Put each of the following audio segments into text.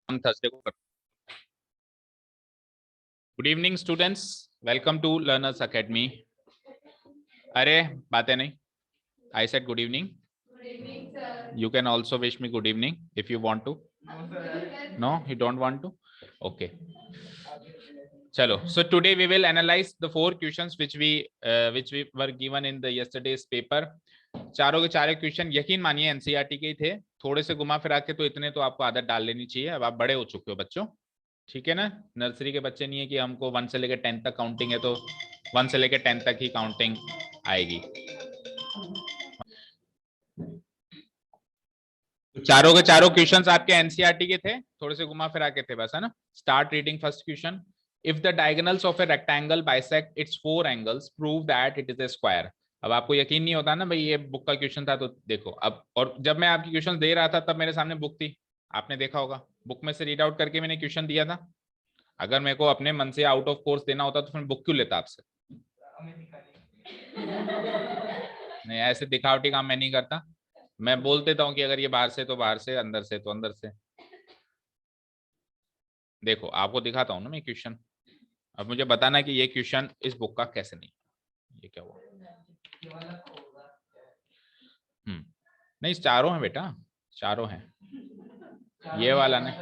हम थर्सडे को good evening students, welcome to Learners Academy. अरे बातें नहीं, I said good evening. You can also wish me good evening if you want to. No, you don't want to. Okay. Chalo. So today we will analyze the 4 questions which we were given in the yesterday's paper. चारों के चारों question यकीन मानिए NCERT के ही थे। थोड़े से घुमा फिरा के तो इतने तो आपको आदत डाल लेनी चाहिए। अब आप बड़े हो चुके हो बच्चों, ठीक है ना। नर्सरी के बच्चे नहीं है कि हमको 1 से लेकर 10 तक काउंटिंग है तो 1 से लेकर 10 तक ही काउंटिंग आएगी। चारों के चारों क्वेश्चंस आपके एनसीईआरटी के थे, थोड़े से घुमा फिरा के थे बस, है ना। Start reading first question. If the diagonals of a rectangle bisect it's 4 angles prove that it is A square. अब आपको यकीन नहीं होता ना भाई ये बुक का क्वेश्चन था, तो देखो अब। और जब मैं आपकी क्वेश्चन दे रहा था तब मेरे सामने बुक थी, आपने देखा होगा। बुक में से रीड आउट करके मैंने क्वेश्चन दिया था। अगर मेरे को अपने मन से आउट ऑफ कोर्स देना होता तो फिर बुक क्यों लेता आपसे। नहीं, ऐसे दिखावटी काम मैं नहीं करता। मैं बोल देता हूँ कि अगर ये बाहर से तो बाहर से, अंदर से तो अंदर से। देखो आपको दिखाता हूँ ना मैं क्वेश्चन। अब मुझे बताना कि ये क्वेश्चन इस बुक का कैसे नहीं। ये क्या हुआ? नहीं, चारों हैं बेटा, चारों हैं। ये वाला नहीं।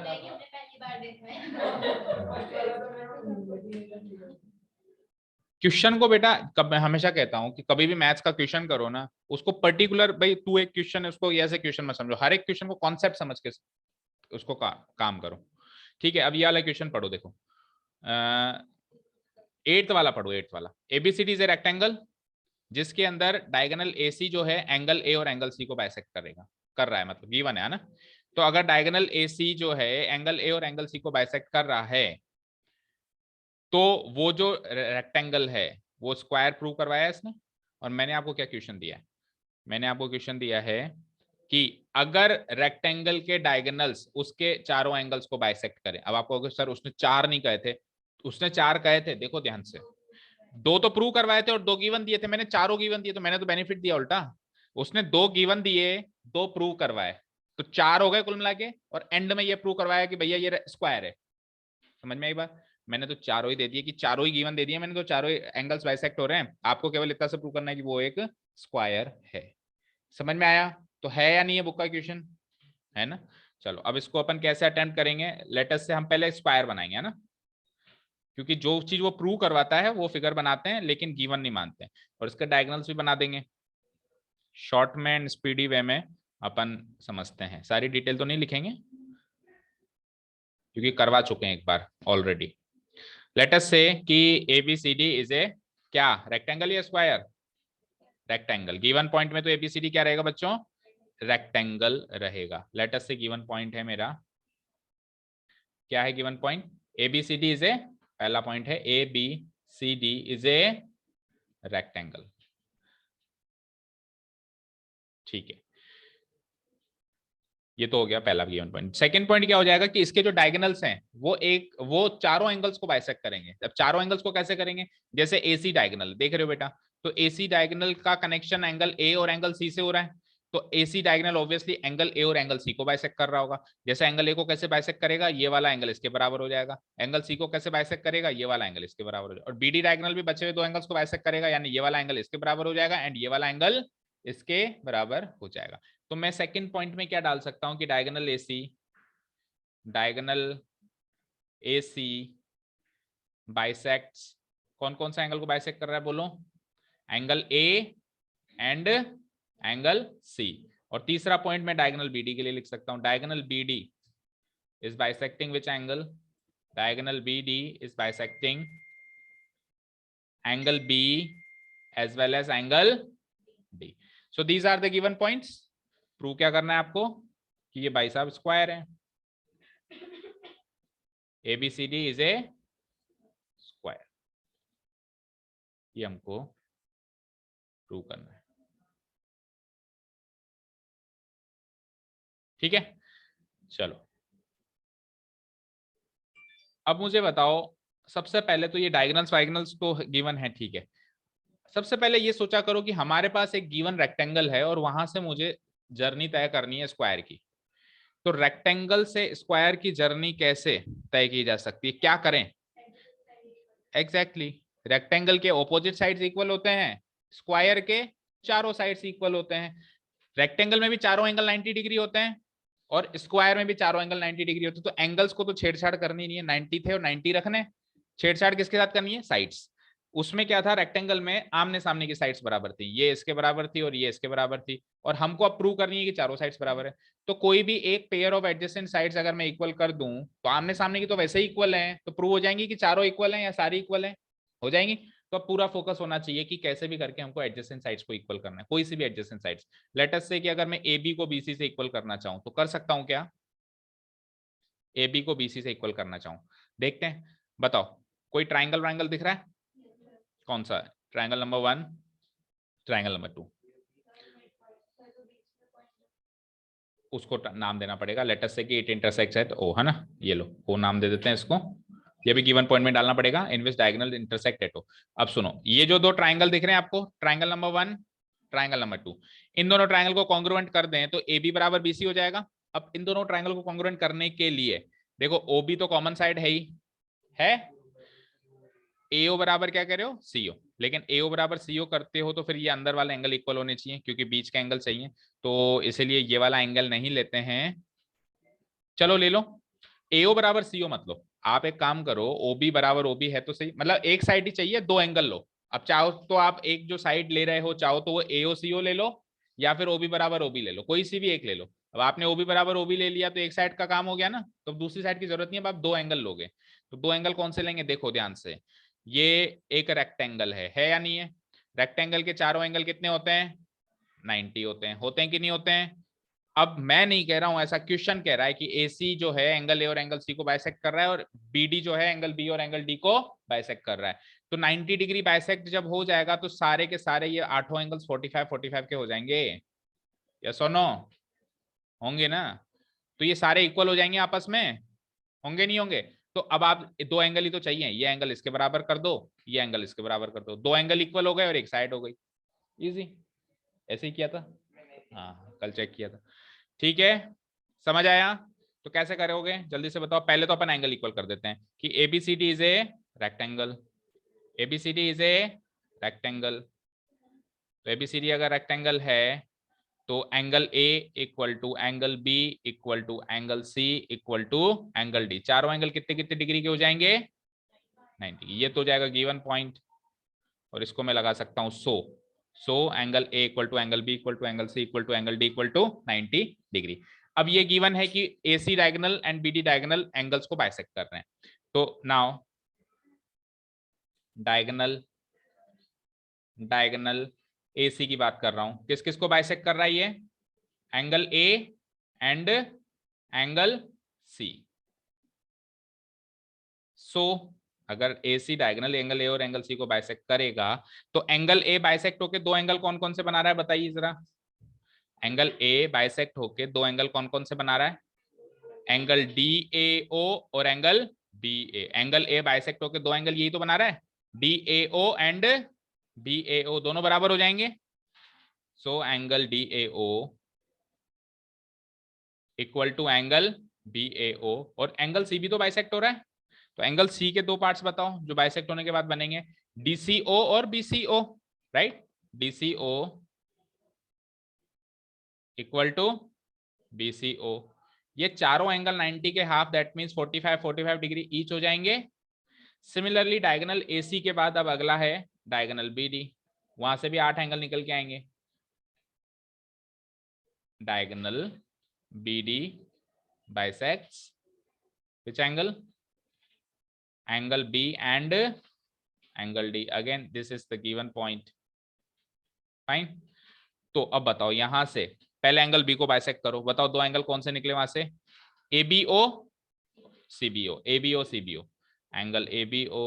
क्वेश्चन को बेटा, कब मैं हमेशा कहता हूं कि कभी भी मैथ्स का क्वेश्चन करो ना, उसको पर्टिकुलर भाई तू एक क्वेश्चन है उसको ऐसे क्वेश्चन मत समझो, हर एक क्वेश्चन को कॉन्सेप्ट समझ के उसको काम करो, ठीक है। अब ये वाला क्वेश्चन पढ़ो, देखो 8th वाला पढ़ो। 8th वाला, एबीसीडी इज ए रेक्टेंगल जिसके अंदर डायगोनल एसी जो है एंगल ए और एंगल सी को बाइसेक्ट करेगा, कर रहा है, मतलब गिवन है ना। तो अगर डायगोनल एसी जो है एंगल ए और एंगल सी को बाइसेक्ट कर रहा है तो वो जो रेक्टेंगल है वो स्क्वायर प्रूव करवाया है इसने। और मैंने आपको क्या क्वेश्चन दिया है? मैंने आपको क्वेश्चन दिया है कि अगर रेक्टेंगल के डायगोनल्स उसके चारों एंगल्स को बाइसेक्ट करें। अब आपको अगर सर उसने 4 नहीं कहे थे, उसने 4 कहे थे, देखो ध्यान से। 2 तो प्रूव करवाए थे और 2 गिवन दिए थे, मैंने चारों गिवन दिए, तो मैंने तो बेनिफिट दिया उल्टा। उसने 2 गिवन दिए, 2 प्रूव करवाए, तो 4 हो गए कुल मिला के। और एंड में ये प्रूव करवाया कि भैया ये स्क्वायर है। समझ में आई बात? मैंने तो चारों ही दे दिए कि चारों ही गिवन दे दिए मैंने, तो चारों एंगल्स बाइसेक्ट हो रहे हैं। आपको केवल इतना से प्रूव करना है कि वो एक स्क्वायर है। समझ में आया? तो है या नहीं है बुक का क्वेश्चन, है ना। चलो अब इसको अपन कैसे अटेम्प्ट करेंगे। लेटस से हम पहले स्क्वायर बनाएंगे, है ना, क्योंकि जो चीज वो प्रूव करवाता है वो फिगर बनाते हैं लेकिन गिवन नहीं मानते हैं। और इसके डायगोनल्स भी बना देंगे शॉर्ट में एंड स्पीडी वे में। अपन समझते हैं, सारी डिटेल तो नहीं लिखेंगे क्योंकि करवा चुके हैं एक बार ऑलरेडी। लेट अस से कि एबीसीडी इज ए क्या, रेक्टेंगल या स्क्वायर? रेक्टेंगल। गिवन पॉइंट में तो एबीसीडी क्या रहेगा बच्चों? रेक्टेंगल रहेगा। लेट अस से गिवन पॉइंट है मेरा, क्या है given point? ABCD is a, पहला पॉइंट है A B C D is a rectangle, ठीक है। ये तो हो गया पहला गिवन पॉइंट। सेकंड पॉइंट क्या हो जाएगा कि इसके जो डायगोनल्स हैं वो चारों एंगल्स को बाइसेक्ट करेंगे। अब चारों एंगल्स को कैसे करेंगे? जैसे एसी डायगोनल देख रहे हो बेटा, तो एसी डायगोनल का कनेक्शन एंगल ए और एंगल सी से हो रहा है, तो AC diagonal obviously angle A और एंगल सी को बाइसेक्ट कर रहा होगा। जैसे एंगल ए को कैसे बाइसेक्ट करेगा, ये वाला एंगल इसके बराबर हो जाएगा। एंगल सी को कैसे बाइसेक्ट करेगा, ये वाला एंगल इसके बराबर हो जाएगा। और बीडी डायगोनल भी बचे हुए 2 एंगल्स को बाइसेक्ट करेगा, यानी ये वाला एंगल इसके बराबर हो जाएगा एंड ये वाला एंगल इसके बराबर हो जाएगा। तो मैं सेकंड पॉइंट में क्या डाल सकता हूं कि डायगोनल एसी बाइसेक्ट्स, कौन कौन सा एंगल को बाइसेक्ट कर रहा है बोलो? Angle A and angle C. और तीसरा पॉइंट मैं डायगोनल बीडी के लिए लिख सकता हूं, diagonal BD is bisecting which angle? Diagonal BD is bisecting angle B as well as angle D. So these are the given points. Prove क्या करना है आपको कि ये भाई साहब स्क्वायर है, एबीसीडी इज ए स्क्वायर, ये हमको प्रूव करना है, ठीक है। चलो अब मुझे बताओ, सबसे पहले तो ये डायगोनल्स वाइगोनल्स तो गिवन है, ठीक है। सबसे पहले ये सोचा करो कि हमारे पास एक गिवन रेक्टेंगल है और वहां से मुझे जर्नी तय करनी है स्क्वायर की। तो रेक्टेंगल से स्क्वायर की जर्नी कैसे तय की जा सकती है, क्या करें? एग्जैक्टली रेक्टेंगल के ऑपोजिट साइड्स इक्वल होते हैं, स्क्वायर के चारों साइड्स इक्वल होते हैं। रेक्टेंगल में भी चारों एंगल 90 डिग्री होते हैं और स्क्वायर में भी चारों एंगल 90 डिग्री होते हैं। तो एंगल्स को तो छेड़छाड़ करनी नहीं है, 90 थे और 90 रखने। छेड़छाड़ किसके साथ करनी है? साइड्स। उसमें क्या था, रेक्टेंगल में आमने सामने की साइड्स बराबर थी, ये इसके बराबर थी और ये इसके बराबर थी, और हमको अब प्रूव करनी है कि चारों साइड्स बराबर है। तो कोई भी एक पेयर ऑफ एडजेसेंट साइड्स अगर मैं इक्वल कर दूं तो आमने सामने की तो वैसे ही इक्वल है, तो प्रूव हो जाएंगी कि चारों इक्वल हैं या सारी इक्वल है, हो जाएंगी। तो अब पूरा फोकस होना चाहिए कि कैसे भी करके हमको एडजेसेंट साइड्स को इक्वल करना है, कोई सी भी एडजेसेंट साइड्स। लेट अस से कि अगर मैं ए बी को बीसी से इक्वल करना चाहूं तो कर सकता हूं क्या? ए बी को बीसी से इक्वल करना चाहूं, देखते हैं, बताओ। कोई ट्राइंगल वाइंगल दिख रहा है? कौन सा? ट्राइंगल नंबर 1, ट्राइंगल नंबर 2, उसको नाम देना पड़ेगा। लेट अस से कि इट इंटरसेक्ट्स एट ओ, है ना, ये लो ओ नाम दे देते हैं इसको। ये भी गिवन पॉइंट में डालना पड़ेगा, इन विच डायगोनल इंटरसेक्ट एट ओ। अब सुनो, ये जो दो ट्राइंगल दिख रहे हैं आपको, ट्राइंगल नंबर 1, ट्राइंगल नंबर 2, इन दोनों ट्राइंगल को कॉन्ग्रुएंट कर दें तो ए बी बराबर बीसी हो जाएगा। अब इन दोनों ट्राइंगल को कॉन्ग्रुएंट करने के लिए देखो, ओ बी तो कॉमन साइड है ही है, एओ बराबर क्या कह रहे हो? सीओ। लेकिन एओ बराबर सीओ करते हो तो फिर ये अंदर वाला एंगल इक्वल होने चाहिए, क्योंकि बीच का एंगल चाहिए, तो इसीलिए ये वाला एंगल नहीं लेते हैं। चलो ले लो, एओ बराबर सीओ मत लो, आप एक काम करो, ओबी बराबर ओबी है तो सही, मतलब एक साइड ही चाहिए, दो एंगल लो। अब चाहो तो आप एक जो साइड ले रहे हो, चाहो तो वो एओ सीओ ले लो या फिर ओबी बराबर ओबी ले लो, कोई सी भी एक ले लो। अब आपने ओबी बराबर ओबी ले लिया तो एक साइड का काम हो गया ना, तो दूसरी साइड की जरूरत नहीं है, अब आप दो एंगल लोगे। तो दो एंगल कौन से लेंगे, देखो ध्यान से, ये एक रेक्टेंगल है या नहीं है? रेक्टेंगल के चारों एंगल कितने होते हैं? 90 होते हैं कि नहीं होते हैं? अब मैं नहीं कह रहा हूं, ऐसा क्वेश्चन कह रहा है कि AC जो है एंगल ए और एंगल सी को बाइसेक्ट कर रहा है, और BD जो है एंगल बी और एंगल डी को बाइसेक्ट कर रहा है। तो 90 डिग्री बाइसेक्ट जब हो जाएगा तो सारे के सारे ये आठों एंगल्स 45 के हो जाएंगे, यस और नो? होंगे ना? तो ये सारे इक्वल हो जाएंगे आपस में, होंगे नहीं होंगे? तो अब आप दो एंगल ही तो चाहिए, ये एंगल इसके बराबर कर दो, ये एंगल इसके बराबर कर दो, दो एंगल इक्वल हो गए और एक साइड हो गई। इजी, ऐसे ही किया था, हाँ कल चेक किया था। ठीक है, समझ आया? तो कैसे करोगे जल्दी से बताओ। पहले तो अपन एंगल इक्वल कर देते हैं कि ABCD is a rectangle, ABCD is a rectangle. तो ABCD अगर रेक्टेंगल है तो angle A equal to angle B equal to angle C equal to angle D, चारों एंगल कितने कितने डिग्री के हो जाएंगे? 90। ये तो हो जाएगा गिवन पॉइंट, और इसको मैं लगा सकता हूं so angle A equal to angle B equal to angle C equal to angle D equal to 90 degree. अब ये गिवन है कि AC diagonal and BD diagonal angles को बाइसेक्ट कर रहे हैं। तो नाउ डायगोनल डायगोनल AC की बात कर रहा हूं, किस किस को बाइसेक्ट कर रहा है ये? Angle A and angle C। सो अगर AC डायगोनल एंगल A और एंगल C को बाइसेक्ट करेगा तो एंगल A बाइसेक्ट होके दो एंगल कौन कौन से बना रहा है बताइए जरा? एंगल A बाइसेक्ट होके दो एंगल कौन कौन से बना रहा है? एंगल DAO और angle BA। Angle A bisect होके दो एंगल यही तो बना रहा है, DAO एंड BAO, दोनों बराबर हो जाएंगे। So angle DAO equal to angle BAO, और एंगल C भी तो बाइसेक्ट हो रहा है, तो एंगल C के दो पार्ट्स बताओ जो बाइसेक्ट होने के बाद बनेंगे, DCO और BCO, right? DCO equal to BCO, ये चारों एंगल 90 के half, that means 45 degree each हो जाएंगे। सिमिलरली डायगोनल AC के बाद अब अगला है डायगोनल BD, वहां से भी 8 एंगल निकल के आएंगे। Diagonal BD bisects which angle? Angle B and angle D. Again this is the given point. Fine. तो अब बताओ यहां से पहले एंगल B को बाइसेक्ट करो, बताओ दो एंगल कौन से निकले वहां से? ABO CBO, ABO CBO, angle ABO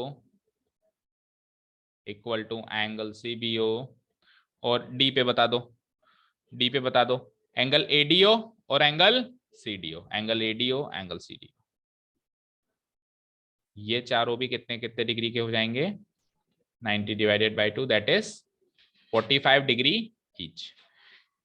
equal to angle CBO, और D पे बता दो, D पे बता दो एंगल ADO और angle CDO, angle ADO angle CDO, ये चारों भी कितने कितने डिग्री के हो जाएंगे? 90 divided by 2 that is 45 degree each.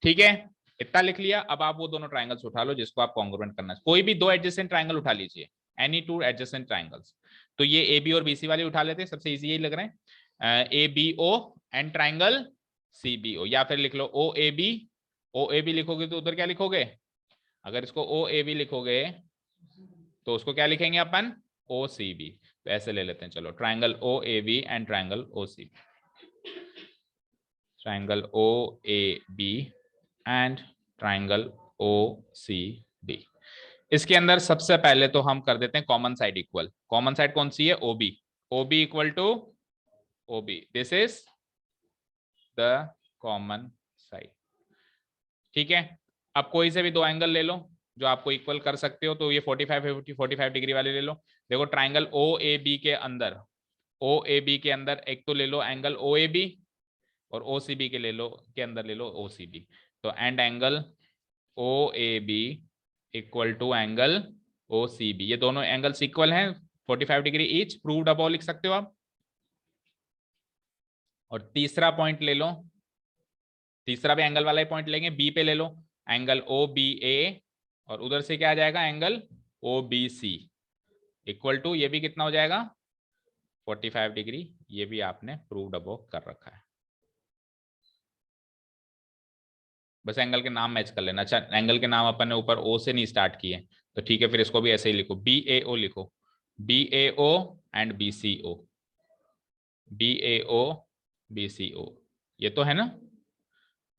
ठीक है, इतना लिख लिया। अब आप वो दोनों ट्राइंगल्स उठा लो जिसको आप कॉन्ग्रुएंट करना है। कोई भी दो एडजेसेंट ट्राइंगल उठा लीजिए, एनी टू एडजेसेंट ट्राइंगल्स। तो ये ए बी और बीसी वाले उठा लेते हैं, सबसे इजी यही लग रहे हैं। A B O and triangle C B O, या फिर लिख लो ओ A B. O A B लिखोगे तो उधर क्या लिखोगे, अगर इसको ओ ए बी लिखोगे तो उसको क्या लिखेंगे अपन, ओ सी बी। तो ऐसे ले लेते हैं, चलो triangle O A B and triangle O C B, triangle O A B and triangle O C B. इसके अंदर सबसे पहले तो हम कर देते हैं common side equal. Common side कौन सी है, O B. O B equal to O B, this is the common side. ठीक है, अब कोई से भी दो एंगल ले लो जो आपको इक्वल कर सकते हो। तो ये 45 डिग्री वाले ले लो। देखो ट्राइंगल ओ ए बी के अंदर, ओ ए बी के अंदर एक तो ले लो एंगल ओ ए बी, और ओ सी बी के ले लो, के अंदर ले लो ओ सी बी। तो and angle O A B equal to angle O C B, ये दोनों एंगल्स इक्वल हैं 45 डिग्री ईच, प्रूव्ड अबव लिख सकते हो आप। और तीसरा पॉइंट ले लो, तीसरा भी एंगल वाला ही पॉइंट लेंगे, बी पे ले लो एंगल ओ बी ए, और उधर से क्या आ जाएगा angle O B C equal to, ये भी कितना हो जाएगा 45 डिग्री। ये भी आपने प्रूव्ड अबव कर रखा है। बस एंगल के नाम मैच कर लेना। अच्छा, एंगल के नाम अपन ने ऊपर ओ से नहीं स्टार्ट किए, तो ठीक है, फिर इसको भी ऐसे ही लिखो, बी ए ओ लिखो, B A O and B C O, B A O B C O. ये तो है ना,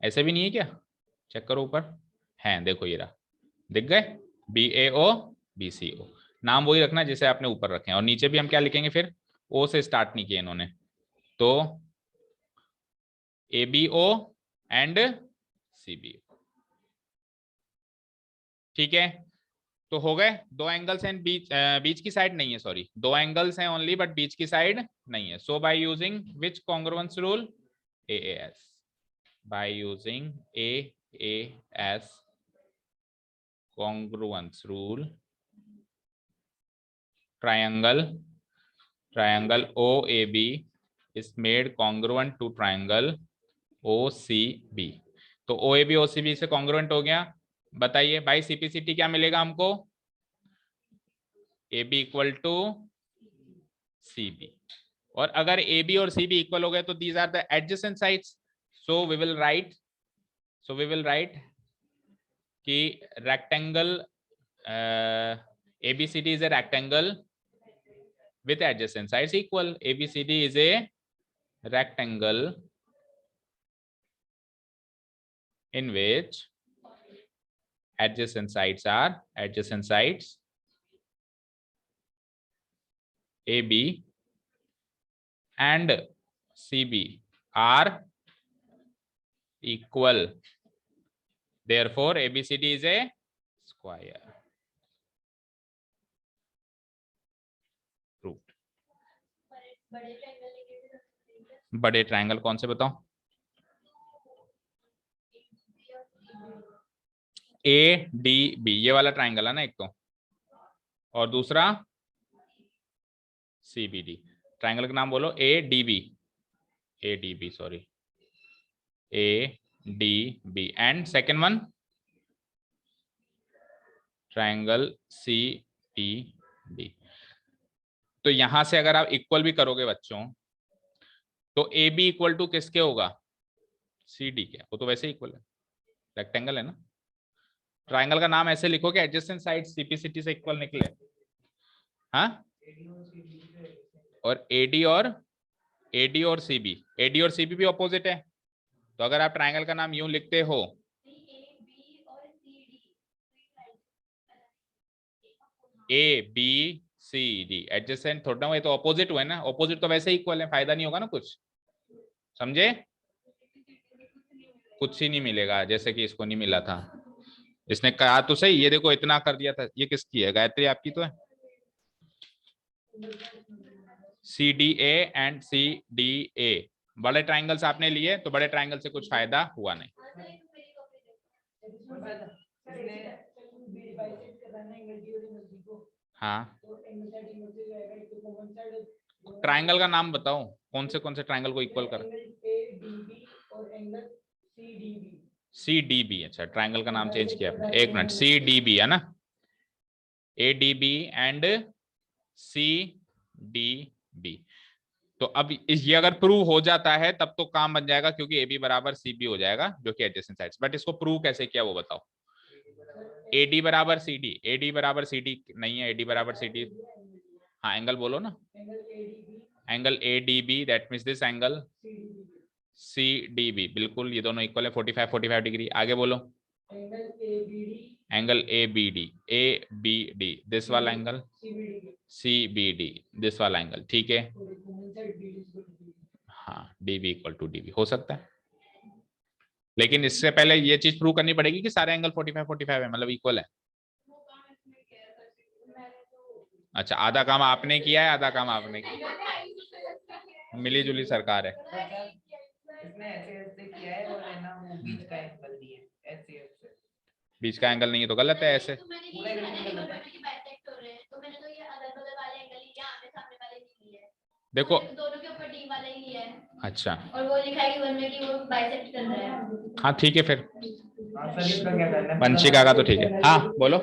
ऐसे भी नहीं है क्या, चेक करो ऊपर, हैं देखो ये रहा, दिख गए, B A O B C ओ। नाम वही रखना जैसे आपने ऊपर रखे हैं। और नीचे भी हम क्या लिखेंगे फिर, ओ से स्टार्ट नहीं किए इन्होंने, तो A B O and C B O. ठीक है, तो हो गए दो एंगल्स हैं, बीच बीच की साइड नहीं है, सॉरी, दो एंगल्स हैं ओनली बट बीच की साइड नहीं है। So by using which congruence rule, A S, by using A S congruence rule, triangle OAB is made congruent to triangle OCB। तो OAB OCB से congruent हो गया। बताइए भाई CPCT क्या मिलेगा हमको, AB इक्वल टू CB। और अगर AB और CB इक्वल हो गए तो these are the adjacent sides. So we will write कि rectangle ABCD is a rectangle with adjacent sides equal। ABCD is a rectangle in which adjacent sides AB and CB are equal, therefore ABCD is a square। Proved। बड़े triangle कौन से बताओ, ए D B, ये वाला triangle है ना एक तो, और दूसरा सी बी डी। ट्राइंगल का नाम बोलो A D B, A D B sorry, A D B. And second one triangle C D B. तो यहां से अगर आप इक्वल भी करोगे बच्चों, तो ए बी इक्वल टू किसके होगा, सी डी के, वो तो वैसे इक्वल है, रेक्टेंगल है ना। ट्राइंगल का नाम ऐसे लिखो कि एडजेसेंट साइड सीपीसीटी से इक्वल निकले। हाँ, और एडी और सीबी, एडी और सीबी भी ऑपोजिट है। तो अगर आप ट्राइंगल का नाम यूं लिखते हो, A B C D adjacent थोड़ा, वो तो ऑपोजिट हुए ना, ऑपोजिट तो वैसे इक्वल है, फायदा नहीं होगा ना कुछ, समझे, कुछ ही नहीं मिलेगा। जैसे कि इसको नहीं मिला था, इसने कहा तो सही, ये देखो इतना कर दिया था, ये किसकी है, गायत्री आपकी तो है। C D A and C D A, बड़े ट्राइंगल्स आपने लिए तो बड़े ट्राइंगल से कुछ फायदा हुआ नहीं। हाँ, ट्राइंगल का नाम बताओ, कौन से ट्राइंगल को इक्वल कर, सी डी बी, अच्छा ट्राइंगल का नाम चेंज किया आपने, एक मिनट, सी डी बी है ना, A D B and C D B. तो अब ये अगर प्रूव हो जाता है तब तो काम बन जाएगा, क्योंकि ए बी बराबर सी बी हो जाएगा जो कि एडजेसेंट साइड्स। बट इसको प्रूव कैसे किया वो बताओ। ए डी बराबर सी डी, ए डी बराबर सी डी नहीं है, ए डी बराबर सी डी, हाँ एंगल बोलो ना, angle A D B, that means this angle C D B, बिल्कुल ये दोनों इक्वल है 45 डिग्री। आगे बोलो, angle A B D, A B D this वाला angle, C B D this वाला एंगल, ठीक है। हाँ D B equal to D B हो सकता है, लेकिन इससे पहले ये चीज प्रूव करनी पड़ेगी कि सारे एंगल 45 है, मतलब इक्वल है। अच्छा आधा काम आपने किया है, आधा काम आपने किया, मिली जुली सरकार है। इसने ऐसे किया है और है ना वो बीच का एंगल नहीं है, ऐसे बीच का एंगल नहीं है तो गलत है ऐसे। देखो दोनों के ऊपर डी वाला ही लिया है। अच्छा और वो लिखा है कि वन में कि वो बाइसेक्ट कर रहा है। हाँ ठीक है फिर, इसका क्या करना है? वंशिका का तो ठीक है। हाँ बोलो,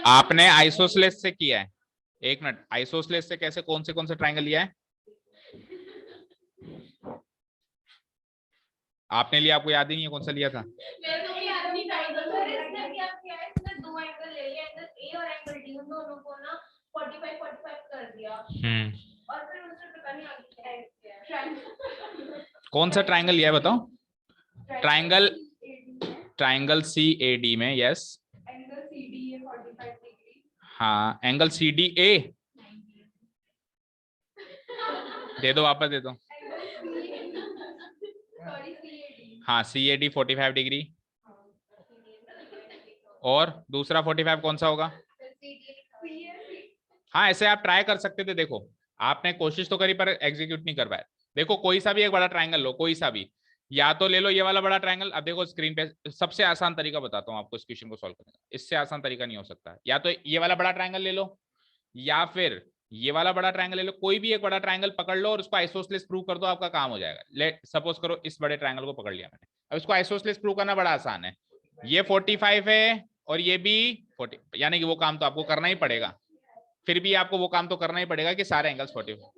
आपने आइसोसलेस से किया है, एक मिनट, आइसोसलेस से कैसे, कौन से ट्राइंगल लिया है आपने लिया, आपको याद ही नहीं है कौन सा लिया था। मेरे को भी याद नहीं था, इसने क्या किया है, इसने दो एंगल ले लिया, एंगल ए और एंगल डी, उन दोनों को ना 45 कर दिया। और फिर उसने पता नहीं आगे क्या है। कौन सा ट्राइंगल लिया है बताओ। ट्राइंगल सी ए डी में, यस, एंगल सी डी है 45 डिग्री। हाँ एंगल सी डी ए दे दो, वापस दे दो। हाँ सी ए डी 45 डिग्री, और दूसरा 45 कौन सा होगा। हाँ ऐसे आप ट्राई कर सकते थे, देखो आपने कोशिश तो करी पर एग्जीक्यूट नहीं कर पाए। देखो कोई सा भी एक बड़ा ट्राइंगल लो, कोई सा भी, या तो ले लो ये वाला बड़ा ट्राइंगल। अब देखो स्क्रीन पे सबसे आसान तरीका बताता हूँ आपको इस क्वेश्चन को सॉल्व करने का, इससे आसान तरीका नहीं हो सकता। या तो ये वाला बड़ा ट्राइंगल ले लो, या फिर ये वाला बड़ा ट्राइंगल ले लो, कोई भी एक बड़ा ट्राइंगल पकड़ लो और उसको आइसोसलेस प्रूव कर दो, आपका काम हो जाएगा। लेट सपोज करो इस बड़े ट्राइंगल को पकड़ लिया मैंने, अब इसको आइसोसलेस प्रूव करना बड़ा आसान है। ये 45 है और ये भी 40, यानी कि वो काम तो आपको करना ही पड़ेगा, फिर भी आपको वो काम तो करना ही पड़ेगा कि सारे एंगल्स 45,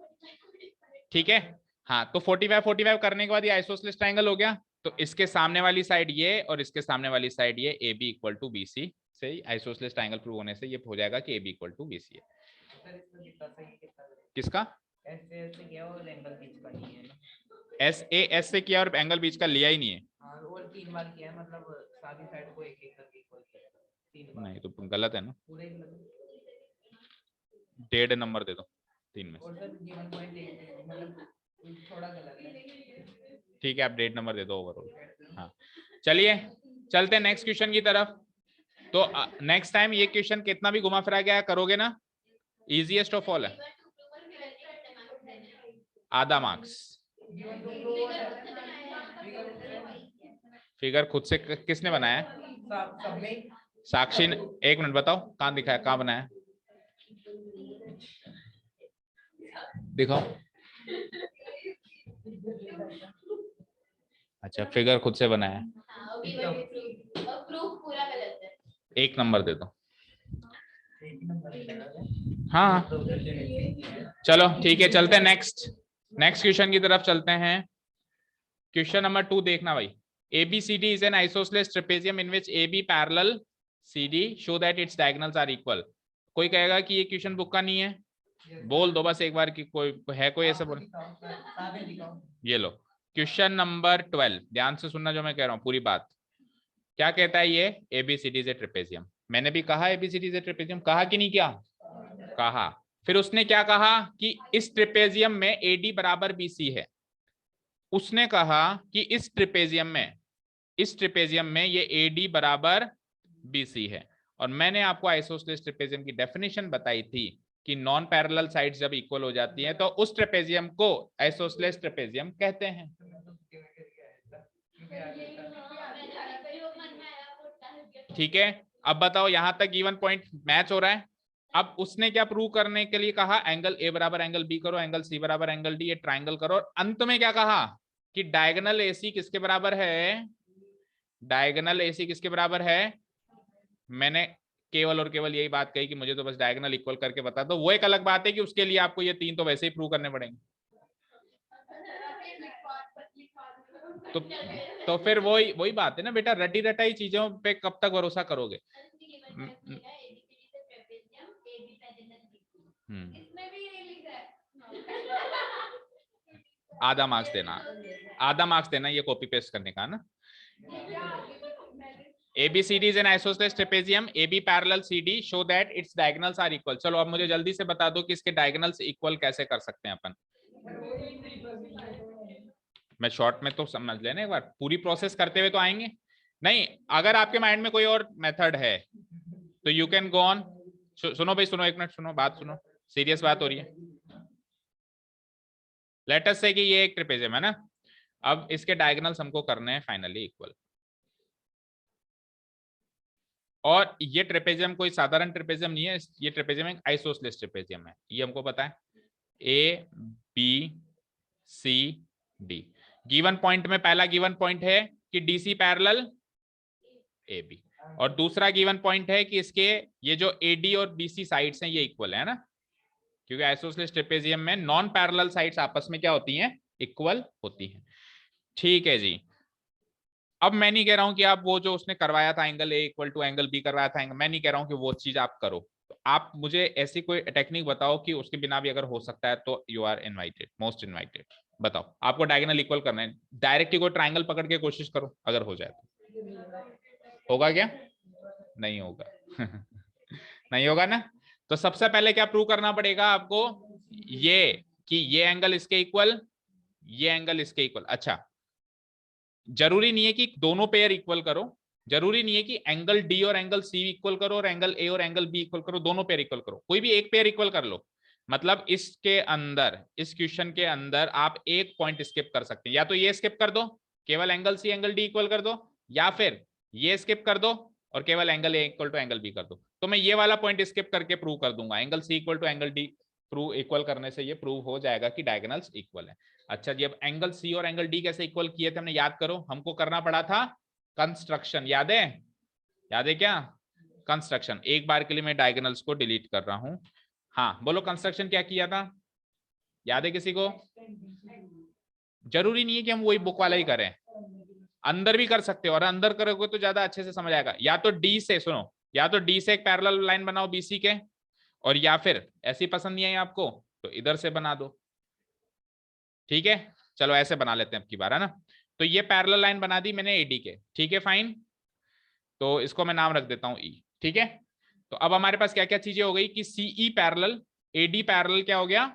ठीक है। हाँ तो 45 करने के बाद ये आइसोसलेस ट्राइंगल हो गया, तो इसके सामने वाली साइड ये और इसके सामने वाली साइड ये, A B equal to B C से आइसोसलेस ट्राइंगल प्रूव होने से ये हो जाएगा कि A B equal to B C है। किसका एस से किया और एंगल बीच का नहीं है ना, एस से किया और एंगल बीच का लिया ही नहीं है। हाँ और 3 बार किया है, मतलब सारी साइड को एक करके इक्वल किया है 3 बार। नहीं तो गलत है ना, पूरे मतलब 1.5 नंबर दे दो 3 में। और सर गिवन पॉइंट मतलब थोड़ा गलत है, ठीक है आप 1.5 नंबर दे दो ओवरऑल। हाँ चलिए चलते हैं नेक्स्ट क्वेश्चन की तरफ। तो नेक्स्ट टाइम ये क्वेश्चन कितना भी घुमा फिरा गया करोगे ना, इजीएस्ट ऑफ ऑल है, आधा मार्क्स। फिगर खुद से किसने बनाया है, साक्षी ने। एक मिनट बताओ कहाँ दिखाया, कहाँ बनाया, दिखाओ। अच्छा फिगर खुद से बनाया है, एक नंबर दे दो। हाँ चलो ठीक है, चलते हैं नेक्स्ट क्वेश्चन की तरफ चलते हैं। क्वेश्चन नंबर 2 देखना भाई। ABCD is an isosceles trapezium in which AB parallel CD show that its diagonals are equal। कोई कहेगा कि ये क्वेश्चन बुक का नहीं है, बोल दो बस एक बार कि कोई है, कोई ऐसा बोल। ये लो क्वेश्चन नंबर 12, ध्यान से सुनना जो मैं कह रहा हूँ पूरी बात। क्या कहता है ये, ABCD is a trapezium। मैंने भी कहा ABCD is a trapezium, कहा कि नहीं, क्या कहा। फिर उसने क्या कहा कि इस ट्रेपेजियम में AD बराबर BC है। उसने कहा कि इस ट्रेपेजियम में ये AD बराबर BC है। और मैंने आपको आइसोसलेस ट्रेपेजियम की डेफिनेशन बताई थी कि नॉन पैरेलल साइड्स जब इक्वल हो जाती हैं तो उस ट्रेपेजियम को आइसोसलेस ट्रेपेजियम कहते हैं। ठीक है अब बताओ यहां तक गिवन पॉइंट मैच हो रहा है। अब उसने क्या प्रूव करने के लिए कहा, एंगल ए बराबर एंगल बी करो, एंगल सी बराबर एंगल डी, ये ट्राइंगल करो, और अंत में क्या कहा, कि डायगोनल एसी किसके बराबर है, डायगोनल एसी किसके बराबर है। मैंने केवल और केवल यही बात कही कि मुझे तो बस डायगोनल इक्वल करके बता दो। वो एक अलग बात है कि उसके लिए आपको ये 3 तो वैसे ही प्रूव करने पड़ेंगे। तो फिर वही वही बात है ना बेटा, रटी रटाई चीजों पे कब तक भरोसा करोगे। आधा मार्क्स देना, आधा मार्क्स देना ये कॉपी पेस्ट करने का ना। ABCD is an isosceles trapezium, AB parallel CD show that its diagonals are equal। चलो अब मुझे जल्दी से बता दो कि इसके डायगोनल्स इक्वल कैसे कर सकते हैं अपन। मैं शॉर्ट में तो समझ लेना एक बार, पूरी प्रोसेस करते हुए तो आएंगे नहीं। अगर आपके माइंड में कोई और मेथड है तो यू कैन गो ऑन। सुनो भाई सुनो, एक मिनट सुनो, बात सुनो, सीरियस बात हो रही है। लेट अस से कि ये एक ट्रेपेजियम है ना, अब इसके डायगोनल्स हमको करने हैं फाइनली इक्वल। और ये ट्रेपेजियम कोई साधारण ट्रेपेजियम नहीं है, ये ट्रेपेजियम एक आइसोसेलेस ट्रेपेजियम है, ये हमको पता है। A B C D given point में पहला गिवन पॉइंट है कि DC पैरेलल AB, और दूसरा गिवन पॉइंट है कि इसके ये जो AD और BC साइड्स हैं ये इक्वल है ना, क्योंकि आइसोसेलेस ट्रेपेजियम में नॉन पैरेलल साइड्स आपस में क्या होती हैं, इक्वल होती हैं। ठीक है जी। अब मैं नहीं कह रहा हूं कि आप वो जो उसने करवाया था angle A equal to angle B करवाया था, मैं नहीं कह रहा हूं कि वो चीज आप करो। तो आप मुझे ऐसी कोई टेक्निक बताओ कि उसके बिना भी अगर हो सकता है तो you are invited, most invited. बताओ, आपको डायगोनल इक्वल करना है, डायरेक्ट ही कोई ट्राइंगल पकड़ के कोशिश करो, अगर हो जाए तो। होगा क्या, नहीं होगा नहीं होगा ना। तो सबसे पहले क्या प्रूव करना पड़ेगा आपको, ये कि ये एंगल इसके इक्वल, ये एंगल इसके इक्वल। अच्छा, जरूरी नहीं है कि दोनों पेयर इक्वल करो, जरूरी नहीं है कि एंगल डी और एंगल सी इक्वल करो और एंगल ए और एंगल बी इक्वल करो, दोनों पेयर इक्वल करो, कोई भी एक पेयर इक्वल कर लो। मतलब इसके अंदर, इस क्वेश्चन के अंदर आप एक पॉइंट स्किप कर सकते हैं, या तो ये स्किप कर दो, केवल angle C angle D equal कर दो, या फिर ये स्किप कर दो और केवल angle A equal to angle B कर दो। तो मैं ये वाला पॉइंट स्किप करके प्रूव कर दूंगा, angle C equal to angle D prove equal करने से ये प्रूव हो जाएगा कि डायगोनल्स इक्वल है। अच्छा जी, अब एंगल सी और एंगल डी कैसे इक्वल किए थे हमने, याद करो, हमको करना पड़ा था कंस्ट्रक्शन, याद है, याद है क्या, कंस्ट्रक्शन। एक बार के लिए मैं डायगोनल्स को डिलीट कर रहा हूं। हाँ बोलो, कंस्ट्रक्शन क्या किया था, याद है किसी को? जरूरी नहीं है कि हम वही बुक वाला ही करें, अंदर भी कर सकते हो, और अंदर करोगे तो ज्यादा अच्छे से समझ आएगा। या तो डी से, सुनो, या तो डी से एक पैरेलल लाइन बनाओ बीसी के, और या फिर ऐसी पसंद नहीं आई आपको तो इधर से बना दो। ठीक है, चलो ऐसे बना लेते हैं अब की बार, है ना। तो ये पैरेलल लाइन बना दी मैंने एडी के, ठीक है फाइन। तो इसको मैं नाम रख देता हूं ई, ठीक है। तो अब हमारे पास क्या क्या चीजें हो गई कि सीई पैरेलल, एडी पैरेलल क्या हो गया,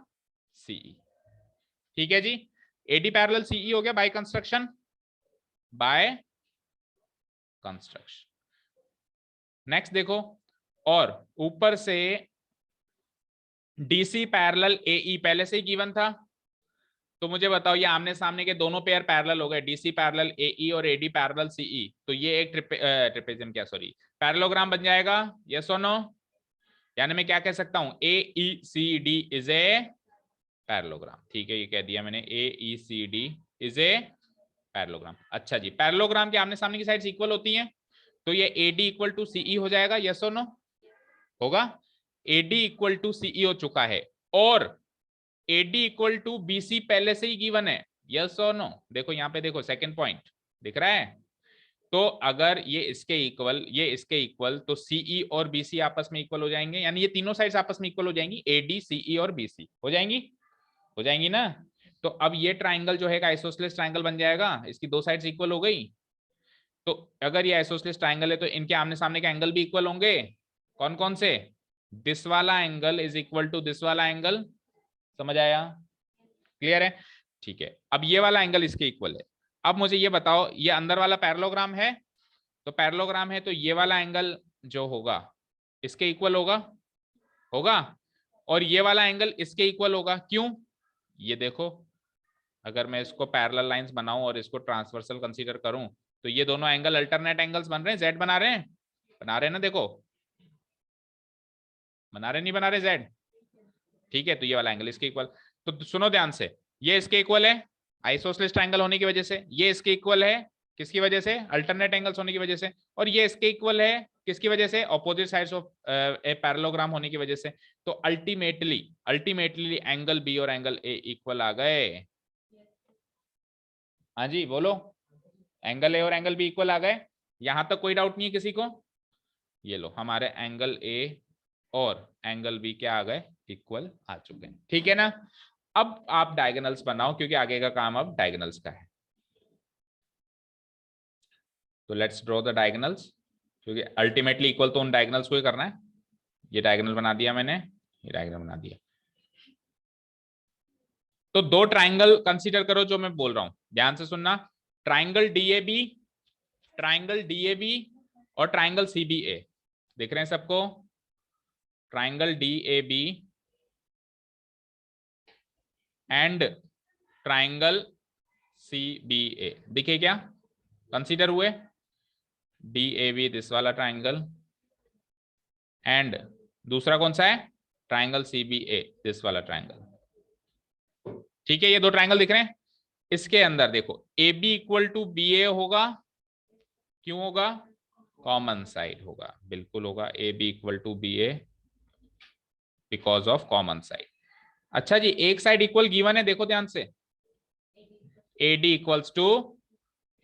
सीई। ठीक है जी, एडी पैरेलल सीई हो गया by construction, by construction. Next देखो, और ऊपर से डीसी पैरेलल एई पहले से ही गिवन था, तो मुझे बताओ ये आमने सामने के दोनों पेयर पैरेलल हो गए, डीसी पैरेलल एई और एडी पैरेलल सीई, तो ये एक ट्रेपेजियम क्या, सॉरी, पैरेललोग्राम बन जाएगा, यस और नो। यानी मैं क्या कह सकता हूं, AECD इज ए पैरेललोग्राम। ठीक है, ये कह दिया मैंने, AECD इज ए पैरेललोग्राम। अच्छा जी, पैरेललोग्राम के आमने सामने की साइड्स इक्वल होती हैं, तो ये AD इक्वल टू CE हो जाएगा, यस और नो, होगा। AD इक्वल टू CE हो चुका है, और AD इक्वल टू BC पहले से ही गिवन है, यस और नो। देखो यहाँ पे, देखो सेकंड पॉइंट दिख रहा है। तो अगर ये इसके इक्वल, ये इसके इक्वल, तो CE और BC आपस में इक्वल हो जाएंगे, यानी ये तीनों साइड्स आपस में इक्वल हो जाएंगी, AD CE और BC हो जाएंगी, हो जाएंगी ना। तो अब ये ट्राइंगल जो है आइसोसेलेस ट्राइंगल बन जाएगा, इसकी दो साइड्स इक्वल हो गई। तो अगर ये आइसोसेलेस ट्राइंगल है तो इनके आमने सामने के एंगल भी इक्वल होंगे, कौन कौन से, दिस वाला angle is equal to this वाला एंगल, समझ आया, क्लियर है। ठीक है, अब ये वाला एंगल इसके इक्वल है। अब मुझे ये बताओ, ये अंदर वाला पैरेललोग्राम है, तो पैरेललोग्राम है तो ये वाला एंगल जो होगा इसके इक्वल होगा, होगा, और ये वाला एंगल इसके इक्वल होगा, क्यों, ये देखो, अगर मैं इसको पैरेलल लाइंस बनाऊं और इसको ट्रांसवर्सल कंसीडर करूं, तो ये दोनों एंगल अल्टरनेट एंगल्स बन रहे हैं, जेड बना रहे हैं, बना रहे हैं ना, देखो बना रहे, नहीं बना रहे जेड, ठीक है। तो ये वाला एंगल इसके इक्वल, तो सुनो ध्यान से, ये इसके इक्वल है, आइसोसेलेस ट्रायंगल होने की वजह से। ये इसके इक्वल है किसकी वजह से, अल्टरनेट एंगल्स होने की वजह से। और ये इसके इक्वल है किसकी वजह से, opposite sides of a parallelogram होने की वजह से। तो अल्टीमेटली एंगल बी और एंगल ए इक्वल आ गए। हाँ जी बोलो, एंगल ए और एंगल बी इक्वल आ गए। यहां तक कोई डाउट नहीं है किसी को। ये लो हमारे एंगल ए और एंगल बी क्या आ गए, इक्वल आ चुके हैं। ठीक है ना। अब आप डायगोनल्स बनाओ क्योंकि आगे का काम अब डायगोनल्स का है। तो लेट्स ड्रॉ द डायगोनल्स, क्योंकि अल्टीमेटली इक्वल तो उन डायगोनल्स को ही करना है। ये डायगोनल बना दिया मैंने, ये डायगोनल बना दिया। तो दो ट्राइंगल कंसीडर करो जो मैं बोल रहा हूं, ध्यान से सुनना। ट्राइंगल डीएबी और ट्राइंगल सीबीए, देख रहे हैं सबको। Triangle DAB and triangle CBA दिखे क्या, कंसीडर हुए। डीएबी दिस वाला ट्राइंगल एंड दूसरा कौन सा है, ट्राइंगल सीबीए दिस वाला ट्राइंगल। ठीक है, ये दो ट्राइंगल दिख रहे हैं। इसके अंदर देखो A B equal to B A होगा, क्यों होगा, कॉमन साइड होगा, बिल्कुल होगा। A B equal to B A because of common side. अच्छा जी, एक साइड इक्वल गिवन है, देखो ध्यान से, A D equals to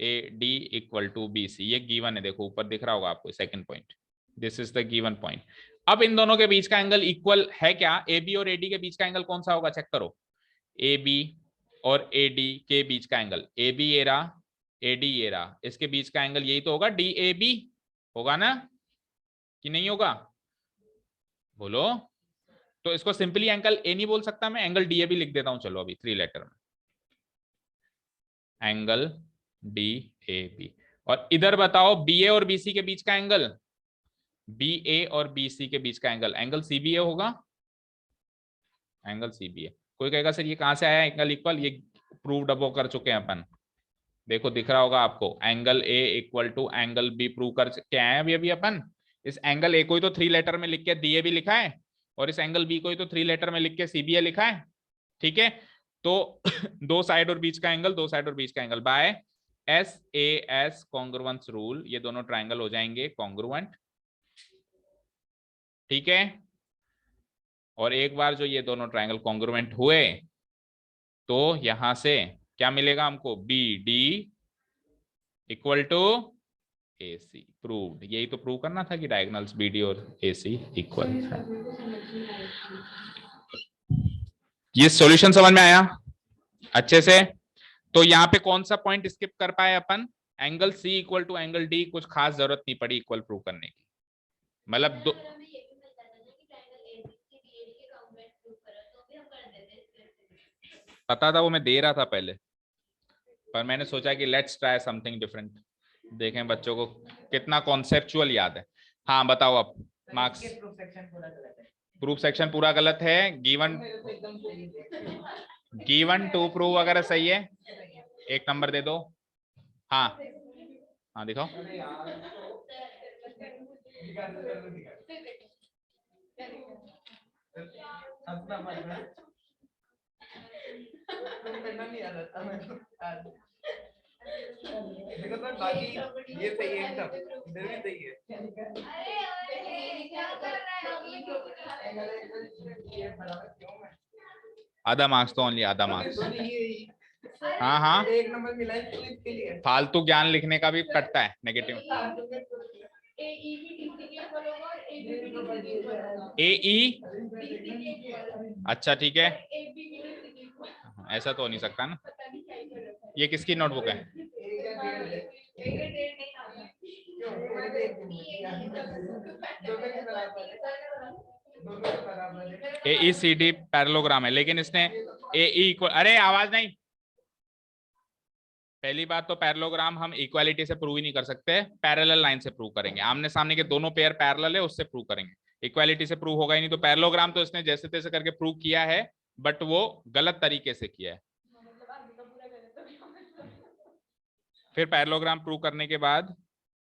A D equal to B C, ये गिवन है, देखो ऊपर दिख रहा होगा आपको second point, this is the given point. अब इन दोनों के बीच का एंगल इक्वल है क्या, ए बी और ए डी के बीच का एंगल कौन सा होगा, चेक करो। ए बी और ए डी के बीच का एंगल, ए बी ये रहा, ए डी ये रहा, इसके बीच का एंगल यही तो होगा, डी ए बी होगा ना, कि नहीं होगा, बोलो। तो इसको सिंपली एंगल ए नहीं बोल सकता मैं, एंगल डी ए बी लिख देता हूं, चलो अभी 3 लेटर में, एंगल डी ए बी। और इधर बताओ बी ए और बी सी के बीच का एंगल, बी ए और बी सी के बीच का angle, angle C B A होगा, एंगल सी बी ए। कोई कहेगा सर ये कहां से आया एंगल इक्वल, ये प्रूव डबो कर चुके हैं अपन, देखो दिख रहा होगा आपको, angle A equal to angle B prove कर के आए हैं अभी अपन। इस एंगल ए को ही तो 3 लेटर में लिख के डी ए बी लिखा है, और इस एंगल बी को ही तो 3 लेटर में लिख के सी बी ए लिखा है। ठीक है, तो दो साइड और बीच का एंगल, दो साइड और बीच का angle by S A S congruence rule, ये दोनों ट्राइंगल हो जाएंगे कॉन्ग्रुएंट। ठीक है, और एक बार जो ये दोनों ट्राइंगल कॉन्ग्रुएंट हुए तो यहां से क्या मिलेगा हमको, B D equal to A C, proved. यही तो प्रूव करना था कि डायगोनल्स बी डी और ए सी इक्वल है। ये सॉल्यूशन समझ में आया अच्छे से। तो यहाँ पे कौन सा पॉइंट स्किप कर पाए अपन, angle C equal to angle D, कुछ खास जरूरत नहीं पड़ी इक्वल प्रूव करने की, मतलब दो, पता था वो मैं दे रहा था पहले, पर मैंने सोचा कि लेट्स ट्राई समथिंग डिफरेंट, देखें बच्चों को कितना कॉन्सेप्चुअल याद है। हाँ बताओ अब मार्क्स। प्रूफ सेक्शन पूरा गलत है, गिवन टू प्रूव अगर सही है 1 नंबर दे दो। हाँ हाँ दिखाओ। देखो सर बाकी ये सही है, एकदम इधर भी सही है। आधा मार्क्स तो ओनली, आधा मार्क्स। हाँ हाँ, 1 नंबर मिला है तो इसके लिए फालतू ज्ञान लिखने का भी कटता है नेगेटिव। ए ई, अच्छा ठीक है, ऐसा तो हो नहीं सकता ना। ये किसकी नोटबुक है, ए ई सी डी पैरेललोग्राम है, लेकिन इसने ए ई इक्वल, अरे आवाज नहीं। पहली बात तो पैरेललोग्राम हम इक्वालिटी से प्रूव ही नहीं कर सकते, पैरेलल लाइन से प्रूव करेंगे, आमने सामने के दोनों पेयर पैरेलल है उससे प्रूव करेंगे, इक्वालिटी से प्रूव होगा ही नहीं। तो पैरेललोग्राम तो इसने जैसे तैसे करके प्रूव किया है, बट वो गलत तरीके से किया है। फिर पैरेललोग्राम प्रूव करने के बाद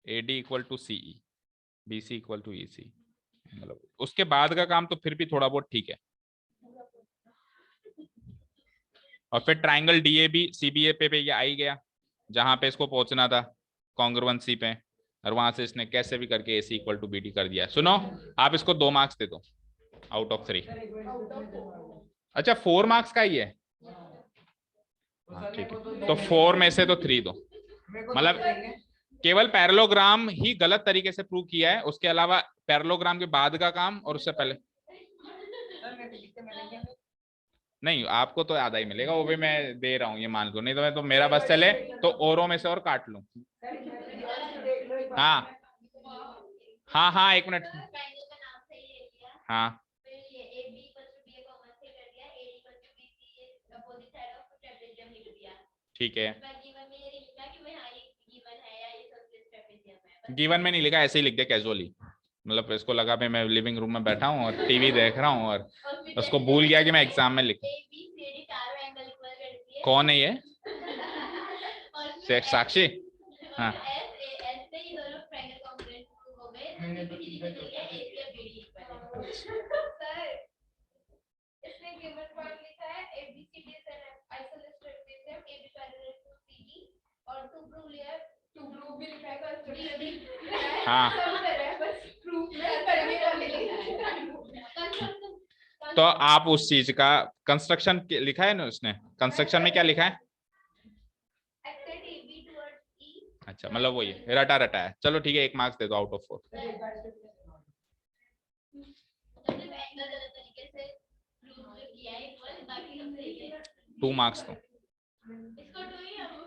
A D equal to C E, B C equal to E C, मतलब उसके बाद का काम तो फिर भी थोड़ा बहुत ठीक है। और फिर ट्राइंगल डीएबी सीबीए पे ये आ ही गया जहां पे इसको पहुंचना था कॉन्ग्रुएंसी पे, और वहां से इसने कैसे भी करके AC इक्वल टू BD कर दिया। सुनो, आप इसको 2 मार्क्स दे दो आउट ऑफ 3। अच्छा 4 मार्क्स का ही है, हाँ ठीक है, तो 4 में से तो 3 दो। मतलब केवल पैरेललोग्राम ही गलत तरीके से प्रूव किया है, उसके अलावा पैरेललोग्राम के बाद का काम और उससे पहले नहीं, आपको तो आधा ही मिलेगा, वो भी मैं दे रहा हूँ ये मान लो, नहीं तो मैं तो मेरा बस चले तो औरों में से और काट लूं। हाँ हाँ हाँ 1 मिनट, हाँ ठीक है, गिवन में नहीं लिखा, ऐसे ही लिख दिया कैजुअली, मतलब इसको लगा भाई मैं लिविंग रूम में बैठा हूँ और टीवी देख रहा हूँ और उसको भूल गया कि मैं एग्जाम में लिखूं। कौन है ये? साक्षी? हाँ इसने गिवन पॉइंट लिखा है ABCD is an isosceles trapezium AB parallel to CD और टू प्रूव लिया, टू प्रूव भी लिखा है कंस्ट्रक्शन। हाँ सब कर रहा है बस प्रूफ में करने वाले लिखा है। तो आप उस चीज का कंस्ट्रक्शन लिखा है ना उसने, कंस्ट्रक्शन में क्या लिखा है? एक्सेट AB towards E। अच्छा मतलब वही है, रटा रटा है, चलो ठीक है 1 मार्क्स दे दो आउट ऑफ 4। तरीके से प्रूव किया है इक्वल, बाकी सब सही है। 2 मार्क्स दो। इसको 2 ही हम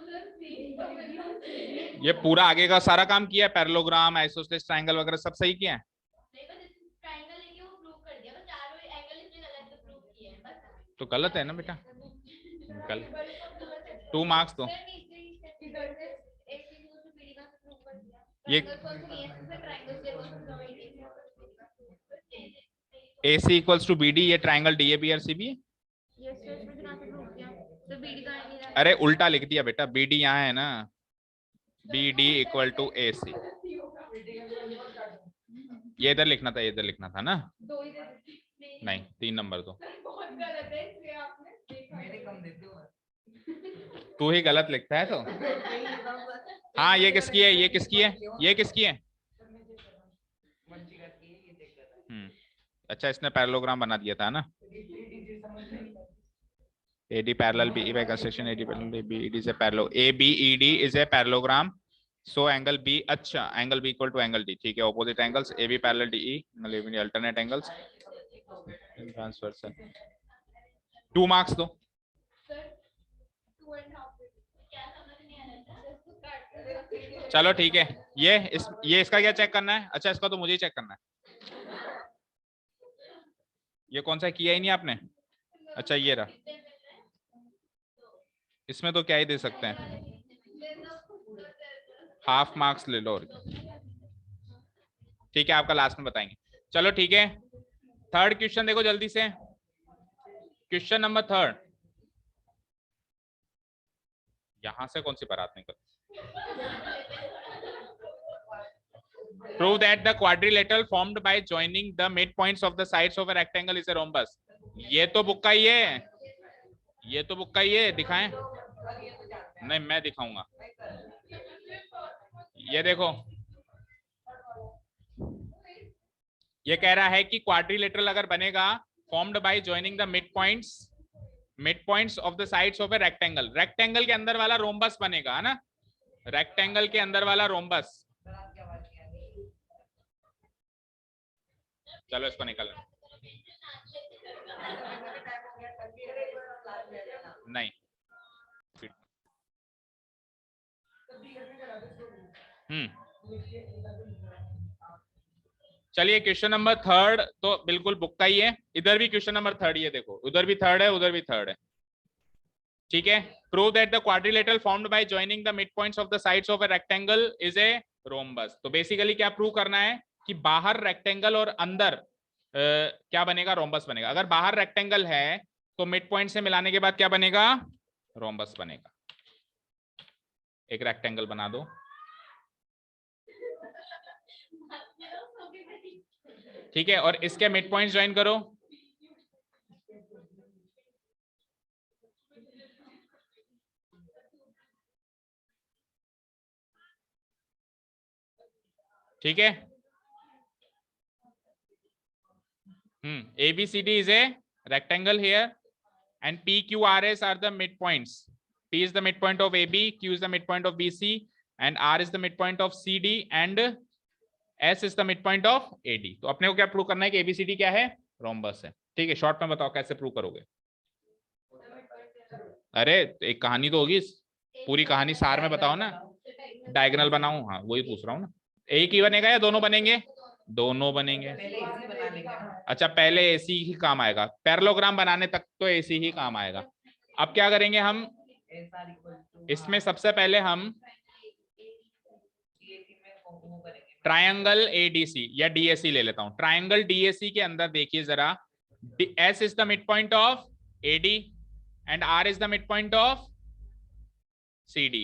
ये पूरा आगे का सारा काम किया है, पैरेललोग्राम आइसोसेलेस ट्रायंगल वगैरह सब सही किया है। ट्रायंगल लेके वो प्रूव कर दिया, बस चारों एंगल इसने गलत से प्रूव किए हैं बस। तो गलत है ना बेटा, कल 2 मार्क्स दो। ये AC इक्वल्स टू BD, ये ट्रायंगल DAB और CB है। अरे उल्टा लिख दिया बेटा, BD यहाँ है ना, BD इक्वल टू AC, ये इधर लिखना था, ये इधर लिखना था ना, नहीं 3 नंबर दो। तू ही गलत लिखता है तो। हाँ ये किसकी है, ये किसकी है, ये किसकी है? अच्छा इसने पैरेललोग्राम बना दिया था ना, AD parallel BE by construction, AD parallel BED is a parallel, ABED is a parallelogram, so angle B, अच्छा angle B equal to angle D, ठीक है, opposite angles, AB parallel DE, alternate angles, transversal। 2 marks दो। चलो ठीक है, ये इसका क्या चेक करना है? अच्छा इसका तो मुझे ही चेक करना है, ये कौन सा किया ही नहीं आपने? अच्छा ये रहा, इसमें तो क्या ही दे सकते हैं, हाफ मार्क्स ले लो और ठीक है, आपका लास्ट में बताएंगे। चलो ठीक है, थर्ड क्वेश्चन देखो जल्दी से, क्वेश्चन नंबर 3। यहां से कौन सी बारात निकल। Prove that the quadrilateral formed by joining the midpoints of the sides of a rectangle is a rhombus। ये तो बुक का ही है, ये तो बुक का ही है, दिखाएं? नहीं मैं दिखाऊंगा, ये देखो, ये कह रहा है कि क्वाड्रिलेटरल अगर बनेगा formed by joining the midpoints of the sides of a rectangle, rectangle के अंदर वाला रोम्बस बनेगा, है ना, रेक्टेंगल के अंदर वाला रोम्बस। चलो इसको निकाल, नहीं चलिए क्वेश्चन नंबर 3 तो बिल्कुल बुक का ही है, इधर भी क्वेश्चन नंबर 3 ये देखो, उधर भी 3 है, उधर भी 3 है, ठीक है। Prove that the quadrilateral formed by joining the midpoints of the sides of a rectangle is a rhombus. तो बेसिकली क्या प्रूव करना है कि बाहर रेक्टेंगल और अंदर क्या बनेगा, रोम्बस बनेगा। अगर बाहर रेक्टेंगल है तो मिड पॉइंट से मिलाने के बाद क्या बनेगा, रोम्बस बनेगा। एक रेक्टेंगल बना दो, ठीक है, और इसके मिड पॉइंट ज्वाइन करो, ठीक है। ABCD is a rectangle here and PQRS are the midpoints. P is the midpoint of AB, Q is the midpoint of BC and R is the midpoint of CD and S is the midpoint of AD. तो अपने को क्या prove करना है कि ABCD क्या है, rhombus है। ठीक है, शॉर्ट में बताओ कैसे प्रूव करोगे। अरे एक कहानी तो होगी, पूरी कहानी सार में बताओ ना। डायगोनल बनाऊं, हाँ वही पूछ रहा हूँ ना। एक ही बनेगा या दोनों बनेंगे? दोनों बनेंगे। अच्छा पहले AC ही काम आएगा, पैरेललोग्राम बनाने तक तो AC ही काम आएगा। अब क्या करेंगे हम, इसमें सबसे पहले हम ट्रायंगल ADC या DAC ले लेता हूं। ट्रायंगल DAC के अंदर देखिए जरा, S is the midpoint of AD and R is the midpoint of CD।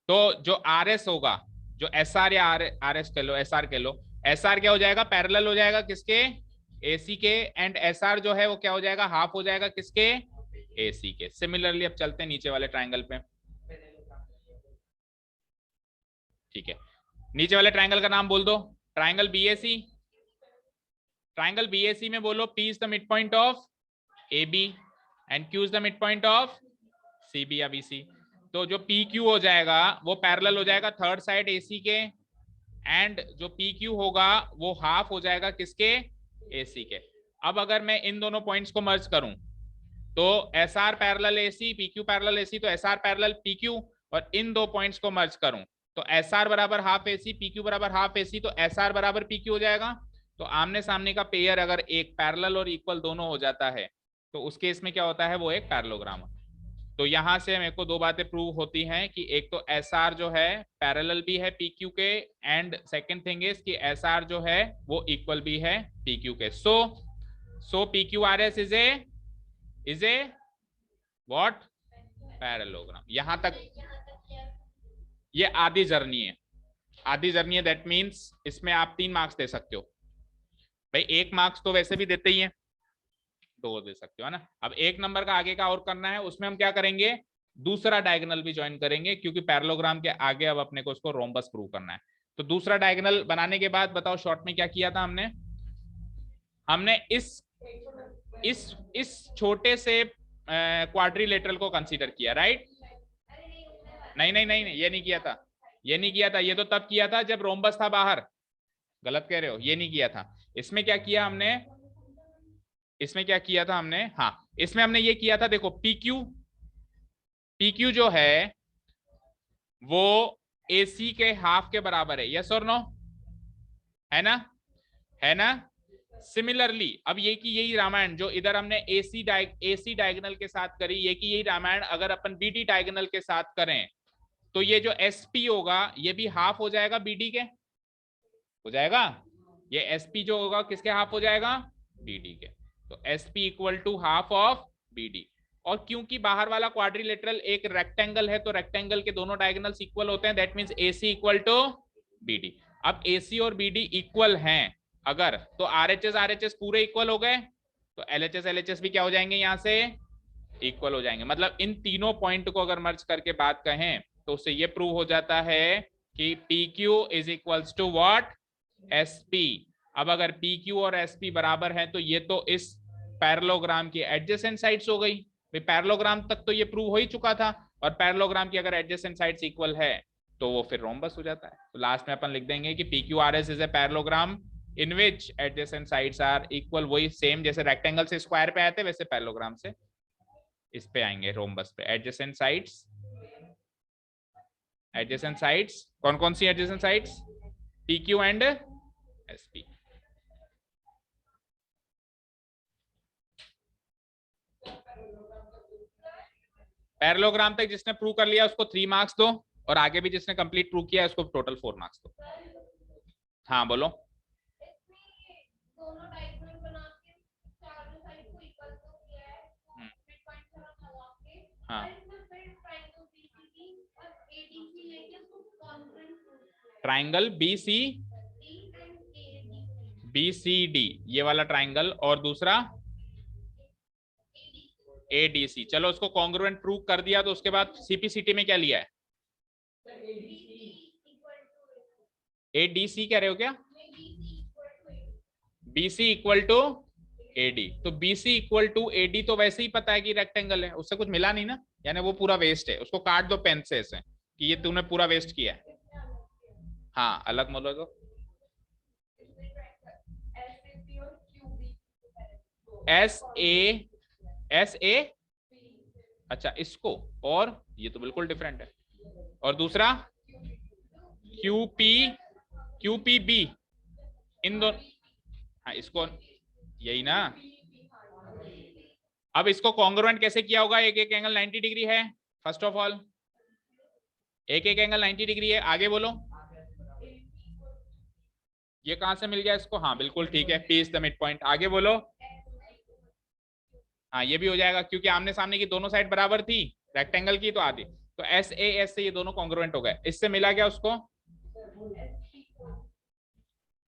तो जो RS होगा, जो SR या RS कह लो, SR कह लो, SR क्या हो जाएगा, पैरेलल हो जाएगा किसके, AC के, एंड SR जो है वो क्या हो जाएगा, हाफ हो जाएगा किसके, AC के। सिमिलरली अब चलते हैं नीचे वाले ट्रायंगल पे। ठीक है, नीचे वाले ट्रायंगल का नाम बोल दो, ट्रायंगल BAC। ट्रायंगल BAC में बोलो P is the mid point of AB and Q is the mid point of CB या BC। तो जो PQ हो जाएगा वो पैरेलल हो जाएगा थर्ड साइड AC के, एंड जो PQ होगा वो हाफ हो जाएगा किसके, AC के। अब अगर मैं इन दोनों पॉइंट्स को मर्ज करूं तो SR parallel AC, PQ parallel AC, तो SR पैरेलल PQ, और इन दो पॉइंट्स को मर्ज करूं तो SR बराबर हाफ AC, PQ बराबर हाफ AC, तो SR बराबर PQ हो जाएगा। तो आमने सामने का पेयर अगर एक पैरेलल और इक्वल दोनों हो जाता है तो उस केस में क्या होता है, वो एक पैरेललोग्राम। तो यहां से मेरे को दो बातें प्रूव होती हैं कि एक तो SR जो है पैरेलल भी है PQ के, एंड सेकंड थिंग इज कि SR जो है वो इक्वल भी है PQ के। सो PQRS is A what, parallelogram. यहां तक ये आधी जर्नी है, आधी जर्नी है, दैट मीन्स इसमें आप 3 मार्क्स दे सकते हो भाई। 1 मार्क्स तो वैसे भी देते ही हैं, 2 दे सकते हो, है ना। अब 1 नंबर का आगे का और करना है, उसमें हम क्या करेंगे, दूसरा डायगोनल भी ज्वाइन करेंगे, क्योंकि पैरेललोग्राम के आगे अब अपने को उसको रोम्बस प्रूव करना है। तो दूसरा डायगोनल बनाने के बाद बताओ शॉर्ट में क्या किया था हमने, हमने इस छोटे से क्वाड्रिलेटरल को कंसीडर किया, राइट। नहीं नहीं नहीं नहीं, ये नहीं किया था, ये नहीं किया था, ये तो तब किया था जब रोम्बस था बाहर। गलत कह रहे हो, ये नहीं किया था। इसमें क्या किया हमने, इसमें क्या किया था हमने, हाँ इसमें हमने ये किया था, देखो PQ जो है वो AC के हाफ के बराबर है, यस और नो, है ना, है ना। सिमिलरली अब ये की यही रामायण जो इधर हमने AC डायगोनल के साथ करी, ये की यही रामायण अगर अपन BD डायगोनल के साथ करें तो ये जो SP होगा ये भी हाफ हो जाएगा BD के, हो जाएगा। ये SP जो होगा किसके हाफ हो जाएगा, BD के। तो SP equal to half of BD। और क्योंकि बाहर वाला क्वाड्रिलेटरल एक रेक्टेंगल है तो रेक्टेंगल के दोनों डायगोनल्स इक्वल होते हैं, that means AC equal to BD। अब AC और BD इक्वल हैं अगर, तो RHS पूरे इक्वल हो गए, तो LHS भी क्या हो जाएंगे, यहां से इक्वल हो जाएंगे। मतलब इन तीनों पॉइंट को अगर मर्ज करके बात कहें तो उससे ये प्रूव हो जाता है कि PQ is equals to what, SP। अब अगर PQ और SP बराबर हैं तो ये तो इस पैरेललोग्राम की एडजेसेंट साइड्स हो गई। पैरेललोग्राम तक तो ये प्रूव हो ही चुका था, और पैरेललोग्राम की अगर एडजेसेंट साइड्स इक्वल है तो वो फिर रोम्बस हो जाता है। तो लास्ट में अपन लिख देंगे कि PQRS is a parallelogram in which adjacent sides are equal. वही सेम जैसे रेक्टेंगल से स्क्वायर पे आए थे वैसे पैरेललोग्राम से इस पे आएंगे, रोम्बस पे। एडजेसेंट साइड्स, एडजेसेंट साइड्स कौन कौन सी adjacent sides, PQ and SP। Parallelogram तक जिसने प्रूव कर लिया उसको 3 मार्क्स दो, और आगे भी जिसने कंप्लीट प्रूव किया उसको टोटल 4 मार्क्स दो। हाँ बोलो। हाँ ट्राइंगल BCD ये वाला ट्राइंगल, और दूसरा ADC। चलो उसको कॉन्ग्रुएंट प्रूव कर दिया तो उसके बाद CPCT में क्या लिया है, ADC कह रहे हो क्या? BC इक्वल टू AD, तो BC इक्वल टू AD तो वैसे ही पता है कि रेक्टेंगल है, उससे कुछ मिला नहीं ना, यानी वो पूरा वेस्ट है, उसको काट दो पेन से ऐसे कि ये तूने पूरा वेस्ट किया है। हाँ अलग बोलो तो SA अच्छा इसको, और ये तो बिल्कुल डिफरेंट है, और दूसरा QPB इन दोनों, हाँ इसको यही ना। अब इसको कॉन्ग्रुएंट कैसे किया होगा? एक एक एंगल 90 डिग्री है, फर्स्ट ऑफ ऑल एक एक एंगल 90 डिग्री है, आगे बोलो ये कहां से मिल गया इसको? हाँ बिल्कुल ठीक है, P is the mid point, आगे बोलो। हाँ ये भी हो जाएगा क्योंकि आमने सामने की दोनों साइड बराबर थी रेक्टेंगल की, तो आधी, तो SAS से ये दोनों कॉन्ग्रुएंट हो गए, इससे मिला गया उसको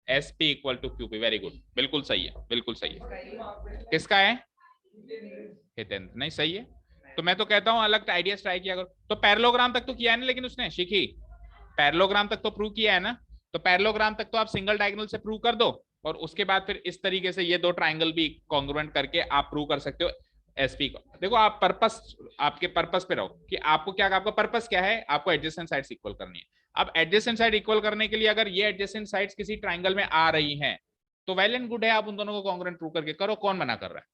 SP equal to QP, very good, बिल्कुल सही है, बिल्कुल सही है। किसका है? हितेंद्र, नहीं सही है। तो मैं तो कहता हूं अलग आइडियाज ट्राई किया करो। तो पैरेललोग्राम तक तो किया है ना, लेकिन उसने शिखी पैरेललोग्राम तक तो प्रूव किया है ना, तो पैरेललोग्राम तक तो आप सिंगल डायगोनल से प्रूव कर दो, और उसके बाद फिर इस तरीके से ये दो ट्राइंगल भी कॉन्ग्रुएंट करके आप प्रूव कर सकते हो SP को। देखो आप पर्पस, आपके पर्पस पे रहो कि आपको क्या, आपका पर्पस क्या है, आपको एडजेसेंट साइड्स इक्वल करनी है। अब एडजेसेंट साइड इक्वल करने के लिए अगर ये एडजेसेंट साइड्स किसी ट्राइंगल में आ रही हैं तो वेल एंड गुड है, आप उन दोनों को कॉन्ग्रुएंट प्रूव करके करो, कौन मना कर रहा है?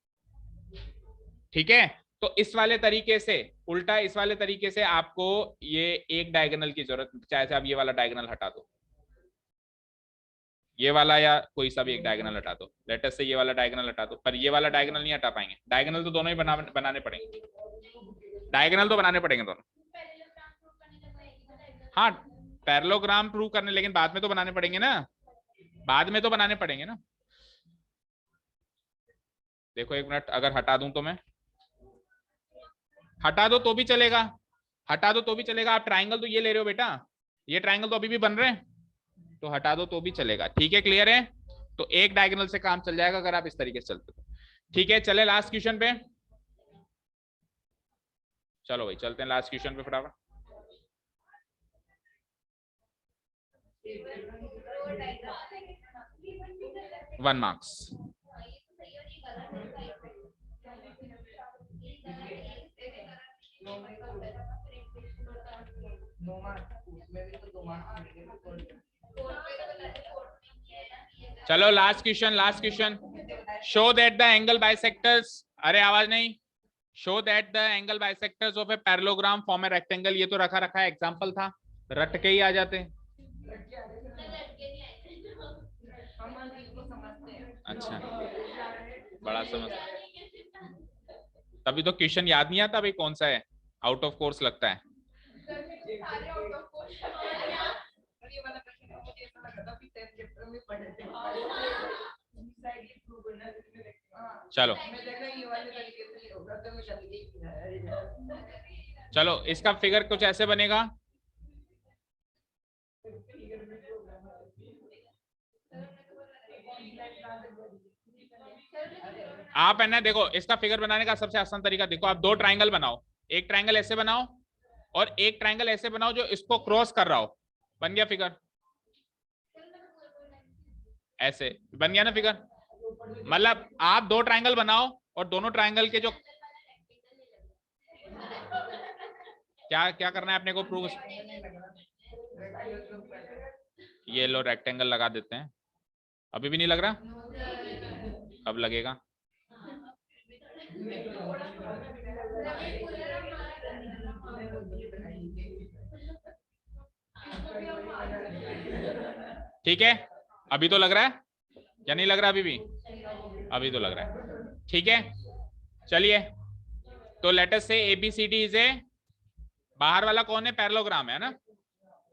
ठीक है, तो इस वाले तरीके से उल्टा, इस वाले तरीके से आपको ये एक डायगोनल की जरूरत, चाहे आप ये वाला डायगोनल हटा दो, ये वाला या कोई सा भी एक डायगोनल हटा दो, लेटर से ये वाला डायगोनल हटा दो, पर ये वाला डायगोनल नहीं हटा पाएंगे, डायगोनल तो दोनों ही बनाने पड़ेंगे, डायगोनल तो बनाने पड़ेंगे दोनों। हाँ पैरेललोग्राम प्रूव करने, लेकिन बाद में तो बनाने पड़ेंगे ना, बाद में तो बनाने पड़ेंगे ना। देखो एक मिनट, अगर हटा दूं तो मैं, हटा दो तो भी चलेगा, हटा दो तो भी चलेगा, आप ट्राइंगल तो ये ले रहे हो बेटा, ये ट्राइंगल तो अभी भी बन रहे हैं, तो हटा दो तो भी चलेगा। ठीक है, क्लियर है? तो एक डायगोनल से काम चल जाएगा अगर आप इस तरीके से चलते हो। ठीक है, चले लास्ट क्वेश्चन पे, चलो भाई चलते हैं लास्ट क्वेश्चन पे फटाफट। One marks. चलो last question, last question, show that the angle bisectors, अरे आवाज नहीं, show that the angle bisectors of a parallelogram form a rectangle, ये तो रखा रखा है, एग्जांपल था, रट के ही आ जाते हैं। अच्छा बड़ा समझ, तभी तो क्वेश्चन याद नहीं आता भाई कौन सा है, आउट ऑफ कोर्स लगता है। चलो चलो इसका फिगर कुछ ऐसे बनेगा, आप है ना, देखो इसका फिगर बनाने का सबसे आसान तरीका देखो, आप दो ट्राइंगल बनाओ, एक ट्राइंगल ऐसे बनाओ और एक ट्राइंगल ऐसे बनाओ जो इसको क्रॉस कर रहा हो, बन गया फिगर, ऐसे बन गया ना फिगर। मतलब आप दो ट्राइंगल बनाओ और दोनों ट्राइंगल के जो, क्या क्या करना है अपने को प्रूव, ये लो रेक्टेंगल लगा देते हैं, अभी भी नहीं लग रहा, अब लगेगा। ठीक है, अभी तो लग रहा है या नहीं लग रहा? अभी भी, अभी तो लग रहा है। ठीक है, चलिए, तो लेट अस से ABCD इज ए, बाहर वाला कौन है? पैरेललोग्राम है ना,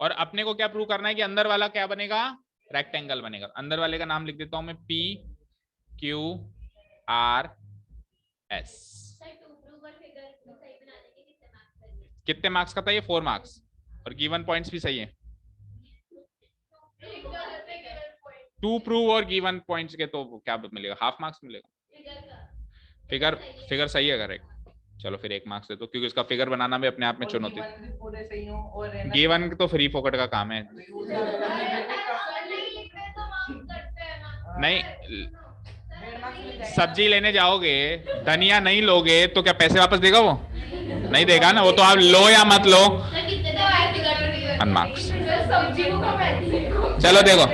और अपने को क्या प्रूव करना है कि अंदर वाला क्या बनेगा? रेक्टेंगल बनेगा। अंदर वाले का नाम लिख देता हूं मैं, PQRS। कितने मार्क्स का था ये? 4 मार्क्स, और गिवन पॉइंट्स भी सही है, 2 प्रूव और गिवन पॉइंट्स के तो क्या मिलेगा? हाफ मार्क्स मिलेगा। फिगर सही है करेक्ट, चलो फिर 1 मार्क्स दे दो, क्योंकि इसका फिगर बनाना भी अपने आप में चुनौती है। गिवन तो फ्री फोकट का काम है। नहीं, सब्जी लेने जाओगे, धनिया नहीं लोगे तो क्या पैसे वापस देगा वो? नहीं देगा ना, वो तो आप लो या मत लो, अनमार्क्स। चलो देखो,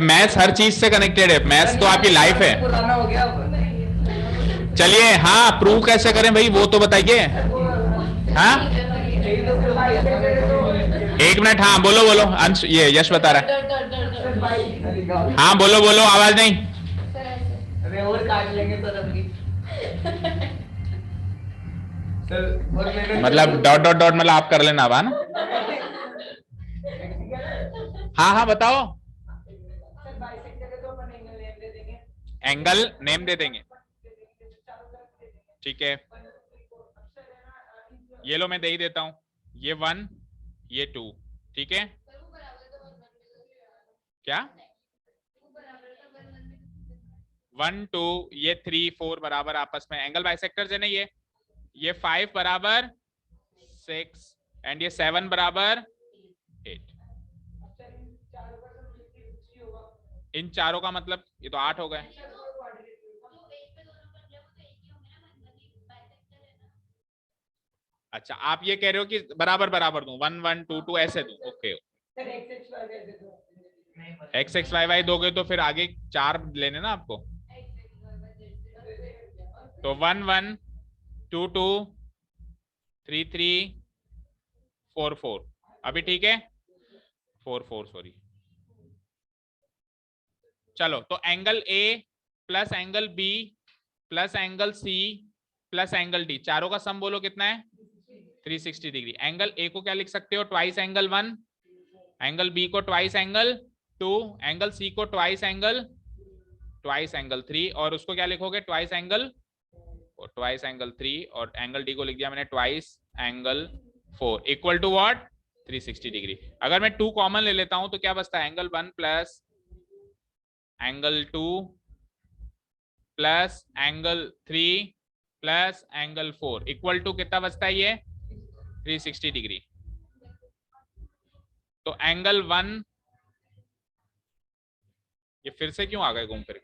मैथ्स हर चीज से कनेक्टेड है, मैथ्स तो आपकी लाइफ है। पुराना हो गया अब। चलिए, हाँ प्रूव कैसे करें भाई, वो तो बताइए। हाँ एक मिनट, हाँ बोलो बोलो, अंश ये यश बता रहा है। हाँ बोलो बोलो, आवाज नहीं। अरे और काट लेंगे तो रबड़ी। सर और मैंने मतलब डॉट डॉट डॉट मतलब आप कर लेना अब, है ना? हाँ हाँ बताओ। सर बाइसेक्टर के तो अपन एंगल नेम दे देंगे। एंगल नेम दे देंगे, ठीक है। ये लो मैं दे ही देता हूं, ये 1 ये 2, ठीक है। क्या 1 2 ये 3 4 बराबर आपस में एंगल बाइसेक्टर्स है ना। ये 5 बराबर 6 एंड ये 7 बराबर 8। इन चारों का मतलब ये तो 8 हो गए। अच्छा आप ये कह रहे हो कि बराबर बराबर दूं, 1 1 2 2 ऐसे दूं, okay. X X Y Y दोगे तो फिर आगे 4 लेने ना आपको, तो 1 1 2 2 3 3 4 4 अभी ठीक है, 4 4 सॉरी। चलो तो angle A plus angle B plus angle C plus angle D, चारों का सम बोलो कितना है? 360 डिग्री। एंगल ए को क्या लिख सकते हो? ट्वाइस एंगल 1, एंगल बी को ट्वाइस एंगल 2, एंगल सी को ट्वाइस एंगल 3, और उसको क्या लिखोगे? ट्वाइस एंगल 3, और एंगल डी को लिख दिया मैंने twice angle 4 equal to what? 360 degree. अगर मैं 2 कॉमन ले लेता हूं तो क्या बचता है? Angle 1 plus angle 2 plus angle 3 plus angle 4 equal to कितना बचता है? ये 360 डिग्री। तो एंगल 1 ये फिर से क्यों आ गए घूम फिर?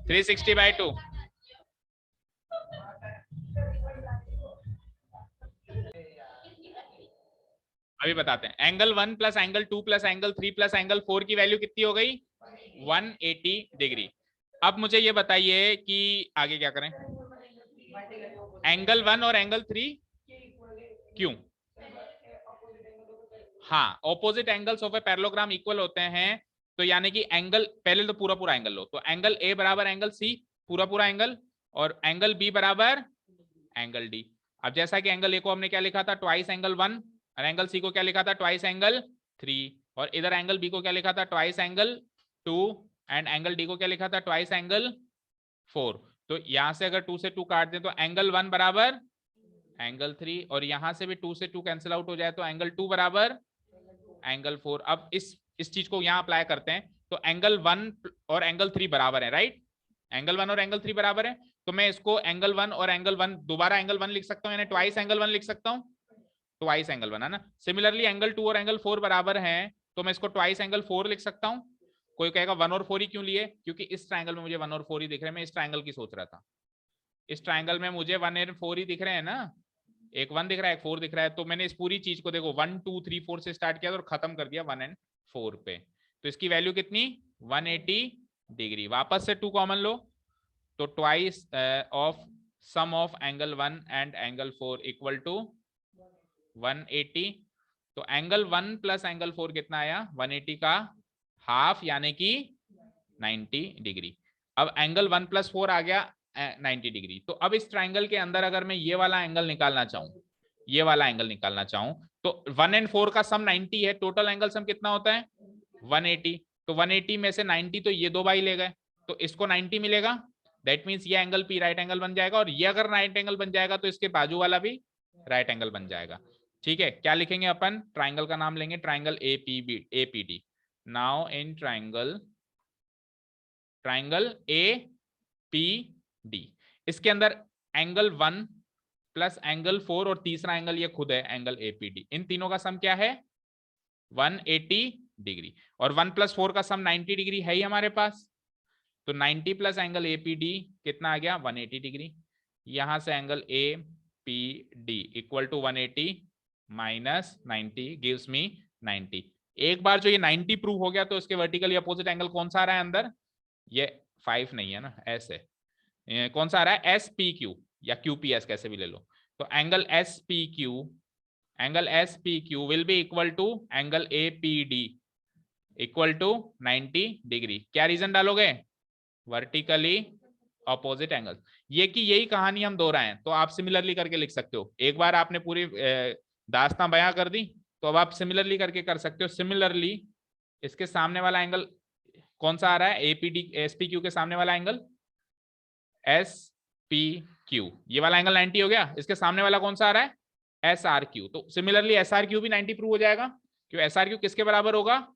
थ्री 360/2 अभी बताते हैं। Angle 1 plus angle 2 plus angle 3 plus angle 4 की वैल्यू कितनी हो गई? 180 डिग्री। अब मुझे ये बताइए कि आगे क्या करें? एंगल 1 और एंगल 3 क्यों? हाँ, opposite angles of a parallelogram equal होते हैं, तो यानी कि एंगल, पहले तो पूरा पूरा एंगल लो, तो एंगल ए बराबर एंगल सी पूरा पूरा एंगल, और एंगल बी बराबर एंगल डी। अब जैसा कि एंगल ए को हमने क्या लिखा था? ट्वाइस एंगल 1, और एंगल सी को क्या लिखा था? ट्वाइस एंगल 3, और इधर एंगल बी को क्या लिखा था? Twice angle 2, and angle D को क्या लिखा था? Twice angle 4। तो यहां से अगर 2 से 2 काट दें तो एंगल 1 बराबर एंगल 3, और यहां से भी 2 से 2 कैंसिल आउट हो जाए तो एंगल 2 बराबर एंगल 4। अब इस चीज को यहां अप्लाई करते हैं, तो एंगल 1 और एंगल 3 बराबर है, राइट? एंगल 1 और एंगल 3 बराबर है, तो मैं इसको एंगल 1 और एंगल 1 दोबारा एंगल 1 लिख सकता हूं, यानी ट्वाइस एंगल 1 लिख सकता हूं, ट्वाइस एंगल 1, है ना। सिमिलरली एंगल 2 और एंगल 4 बराबर हैं, तो मैं इसको ट्वाइस एंगल 4 लिख सकता हूं। कोई कहेगा 1 और 4 ही क्यों लिए? क्योंकि इस ट्रायंगल में मुझे 1 और 4 ही दिख रहे हैं, मैं इस ट्रायंगल की सोच रहा था। इस ट्रायंगल में मुझे 1 और 4 ही दिख रहे हैं ना, एक 1 दिख रहा है, एक 4 दिख रहा है, तो मैंने इस पूरी चीज को देखो 1 2 3 4 से स्टार्ट किया और खत्म कर दिया 1 और 4 पे। तो इसकी वैल्यू कितनी? 180 डिग्री। वापस से 2 कॉमन लो, तो twice of sum of angle 1 and angle 4 equal to 180। तो एंगल 1 प्लस एंगल 4 कितना आया? 180 का हाफ, यानी कि 90 डिग्री। अब एंगल 1 प्लस 4 आ गया 90 डिग्री। तो अब इस ट्राइंगल के अंदर अगर मैं ये वाला एंगल निकालना चाहूं, ये वाला एंगल निकालना चाहूं, तो 1 और 4 का सम 90 है, टोटल एंगल सम कितना होता है? 180। तो 180 में से 90 तो ये 2 बाई ले गए, तो इसको 90 मिलेगा। दैट मीन्स ये एंगल पी राइट एंगल बन जाएगा, और ये अगर राइट एंगल बन जाएगा तो इसके बाजू वाला भी राइट एंगल बन जाएगा। ठीक है, क्या लिखेंगे अपन? ट्राइंगल का नाम लेंगे, triangle APD. Now in triangle A P D, इसके अंदर एंगल 1 प्लस एंगल 4 और तीसरा एंगल ये खुद है एंगल एपीडी। इन तीनों का सम क्या है 180 डिग्री, और 1 + 4 का सम 90 डिग्री है ही हमारे पास। तो 90 प्लस एंगल एपीडी कितना आ गया 180 डिग्री। यहां से angle APD equal to 180 minus 90 gives me 90। एक बार जो ये 90 प्रूव हो गया तो इसके वर्टिकली अपोजिट एंगल कौन सा आ रहा है अंदर, ये 5 नहीं है ना, एस है। कौन सा आ रहा है एस पी क्यू या क्यूपीएस कैसे भी ले लो। तो angle S P Q will be equal to angle APD equal to 90 degree. क्या रीजन डालोगे वर्टिकली अपोजिट एंगल। ये कि यही कहानी हम दोहराए हैं तो आप सिमिलरली करके लिख सकते हो। एक बार आपने पूरी दास्तां बयां कर दी तो अब आप सिमिलरली करके कर सकते हो। सिमिलरली इसके सामने वाला एंगल कौन सा आ रहा है एपीडी एसपीक्यू के सामने वाला एंगल एसपीक्यू, ये वाला एंगल 90 हो गया। इसके सामने वाला कौन सा आ रहा है एसआरक्यू। तो सिमिलरली एसआरक्यू भी 90 प्रूव हो जाएगा क्यों एसआरक्यू किसके बराबर होगा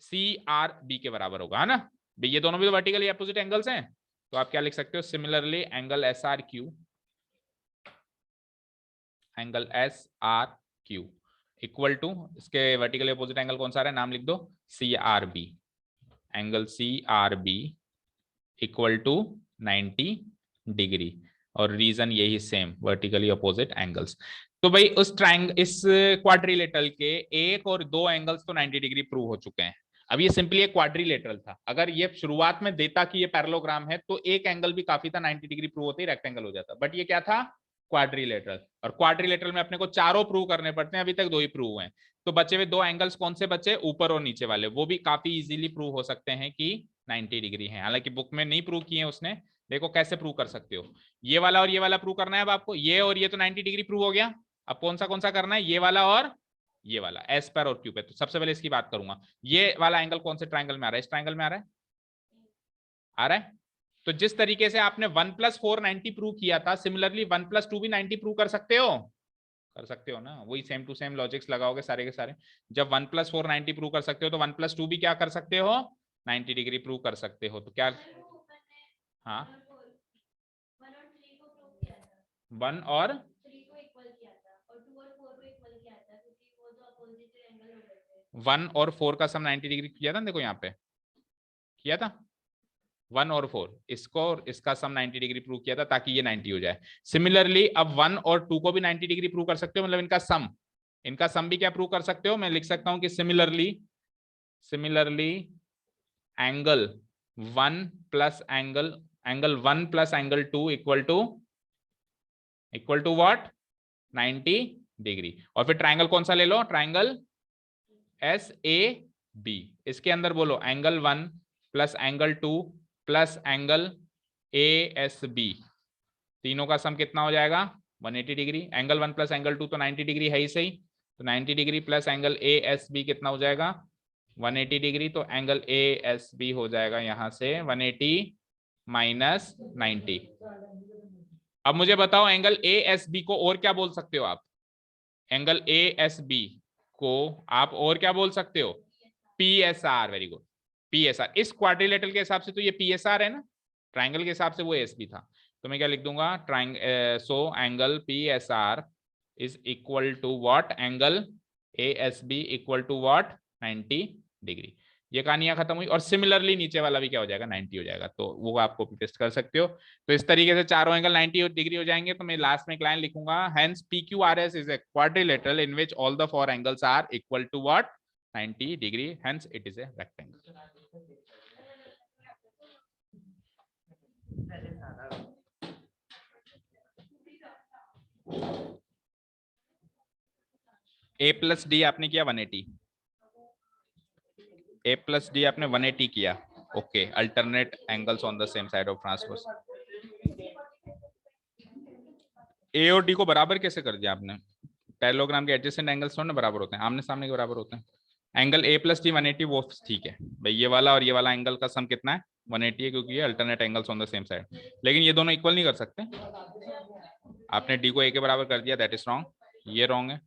सीआरबी के बराबर होगा, है ना। ये दोनों भी तो वर्टिकली अपोजिट एंगल्स हैं। तो आप क्या लिख सकते हो similarly angle SRQ equal to इसके वर्टिकली अपोजिट एंगल कौन सा है नाम लिख दो CRB. Angle CRB equal to 90 degree और रीजन यही सेम वर्टिकली अपोजिट एंगल्स। तो भाई इस क्वाड्रिलेटरल के एक और दो एंगल्स तो 90 डिग्री प्रूव हो चुके हैं। अब ये सिंपली एक क्वाड्रिलेटरल था। अगर ये शुरुआत में देता कि ये पैरेललोग्राम है तो एक एंगल भी काफी था, 90 डिग्री प्रूव होते ही रेक्टेंगल हो जाता। बट ये क्या था क्वाड्रिलेटरल, और क्वाड्रिलेटरल में अपने को चारों प्रूव करने पड़ते हैं, अभी तक 2 ही प्रूव हुए हैं। तो बचे हुए 2 एंगल्स कौन से बचे ऊपर और नीचे वाले, वो भी काफी इजीली प्रूव हो सकते हैं कि 90 डिग्री है। हालांकि बुक में नहीं प्रूव किए उसने, देखो कैसे प्रूव कर सकते हो। ये वाला और ये वाला प्रूव करना है अब आपको, ये और ये तो 90 डिग्री प्रूव हो गया। अब कौन सा करना है ये वाला और ये वाला एस पर और क्यू पे। तो सबसे पहले इसकी बात करूंगा, ये वाला एंगल कौन से ट्रायंगल में आ रहा है इस ट्रायंगल में आ रहा है। तो जिस तरीके से आपने 1 + 4 90 प्रूव किया था, सिमिलरली 1 + 2 भी 90 प्रूव कर सकते हो ना। वही सेम टू सेम लॉजिक्स लगाओगे सारे के सारे। जब 1 + 4 90 प्रूव कर सकते हो तो 1 + 2 भी क्या कर सकते हो 90 डिग्री प्रूव कर सकते हो। तो क्या हाँ 1 और 1 और 4 का सम 90 डिग्री किया था, देखो यहाँ पे किया था 1 और 4, इसको और इसका सम 90 डिग्री प्रूव किया था ताकि ये 90 हो जाए। सिमिलरली अब 1 और 2 को भी 90 डिग्री प्रूव कर सकते हो, मतलब इनका सम भी क्या प्रूव कर सकते हो। मैं लिख सकता हूं कि similarly angle 1 plus angle 2 equal to what 90 degree. और फिर ट्राइंगल कौन सा ले लो ट्राइंगल एस ए बी। इसके अंदर बोलो angle 1 plus angle 2 plus angle A S B, तीनों का सम कितना हो जाएगा 180 डिग्री। एंगल 1 प्लस एंगल 2 तो 90 डिग्री है ही सही, तो 90 degree plus angle A S B कितना हो जाएगा 180 डिग्री। तो एंगल ए एस बी हो जाएगा यहां से 180 माइनस 90। अब मुझे बताओ एंगल ए एस बी को और क्या बोल सकते हो आप, एंगल ए एस बी को आप और क्या बोल सकते हो P S are. Very good, P S are. इस क्वाड्रिलेटरल के हिसाब से तो ये पी एस आर है ना, ट्राइंगल के हिसाब से वो एस बी था। तो मैं क्या लिख दूंगा so angle P S R is equal to what angle A S B equal to what 90 degree. ये कहानियां खत्म हुई। और सिमिलरली नीचे वाला भी क्या हो जाएगा 90 हो जाएगा, तो वो आप कॉपी पेस्ट कर सकते हो। तो इस तरीके से चारों एंगल 90 डिग्री हो जाएंगे। तो मैं लास्ट में एक लाइन लिखूंगा, hence PQRS is a quadrilateral in which all the 4 angles are equal to what 90 degree, hence it is a rectangle. A + D आपने किया 180, A + D आपने 180 किया। Okay, alternate angles on the same side of transverse. A और D को बराबर कैसे कर दिया आपने, पैरेललोग्राम के एडजेसेंट एंगल्स थोड़ा ना बराबर होते हैं, आमने सामने के बराबर होते हैं। एंगल A + D 180 वो ठीक है भाई, ये वाला और ये वाला एंगल का सम कितना है 180 है, क्योंकि ये alternate angles on the same side. लेकिन ये दोनों इक्वल नहीं कर सकते, आपने D को A के बराबर कर दिया, दैट इज रॉन्ग, ये रॉन्ग है।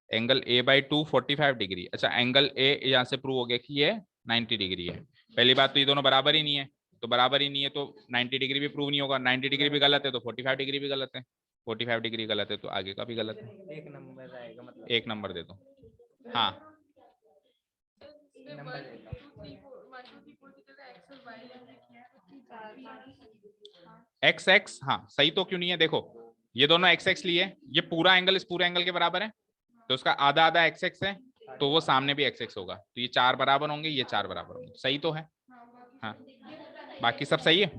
Angle A/2 45 degree. अच्छा, एंगल A यहाँ से प्रूव हो गया कि ये 90 डिग्री है। पहली बात तो ये दोनों बराबर ही नहीं है, तो बराबर ही नहीं है तो 90 डिग्री भी प्रूव नहीं होगा। 90 डिग्री भी गलत है तो 45 डिग्री भी गलत है, 45 डिग्री गलत है तो आगे का भी गलत है। एक नंबर आएगा मतलब, एक नंबर दे दो। हाँ नंबर देता हूँ। एक्स एक्स, हाँ सही तो क्यों नहीं है, देखो ये दोनों एक्स एक्स लिए, ये पूरा एंगल इस पूरे एंगल के बराबर है, तो उसका आधा आधा एक्स एक्स है, तो वो सामने भी एक्स एक्स होगा, तो ये 4 बराबर होंगे, ये 4 बराबर होंगे, सही तो है। हाँ बाकी सब सही है।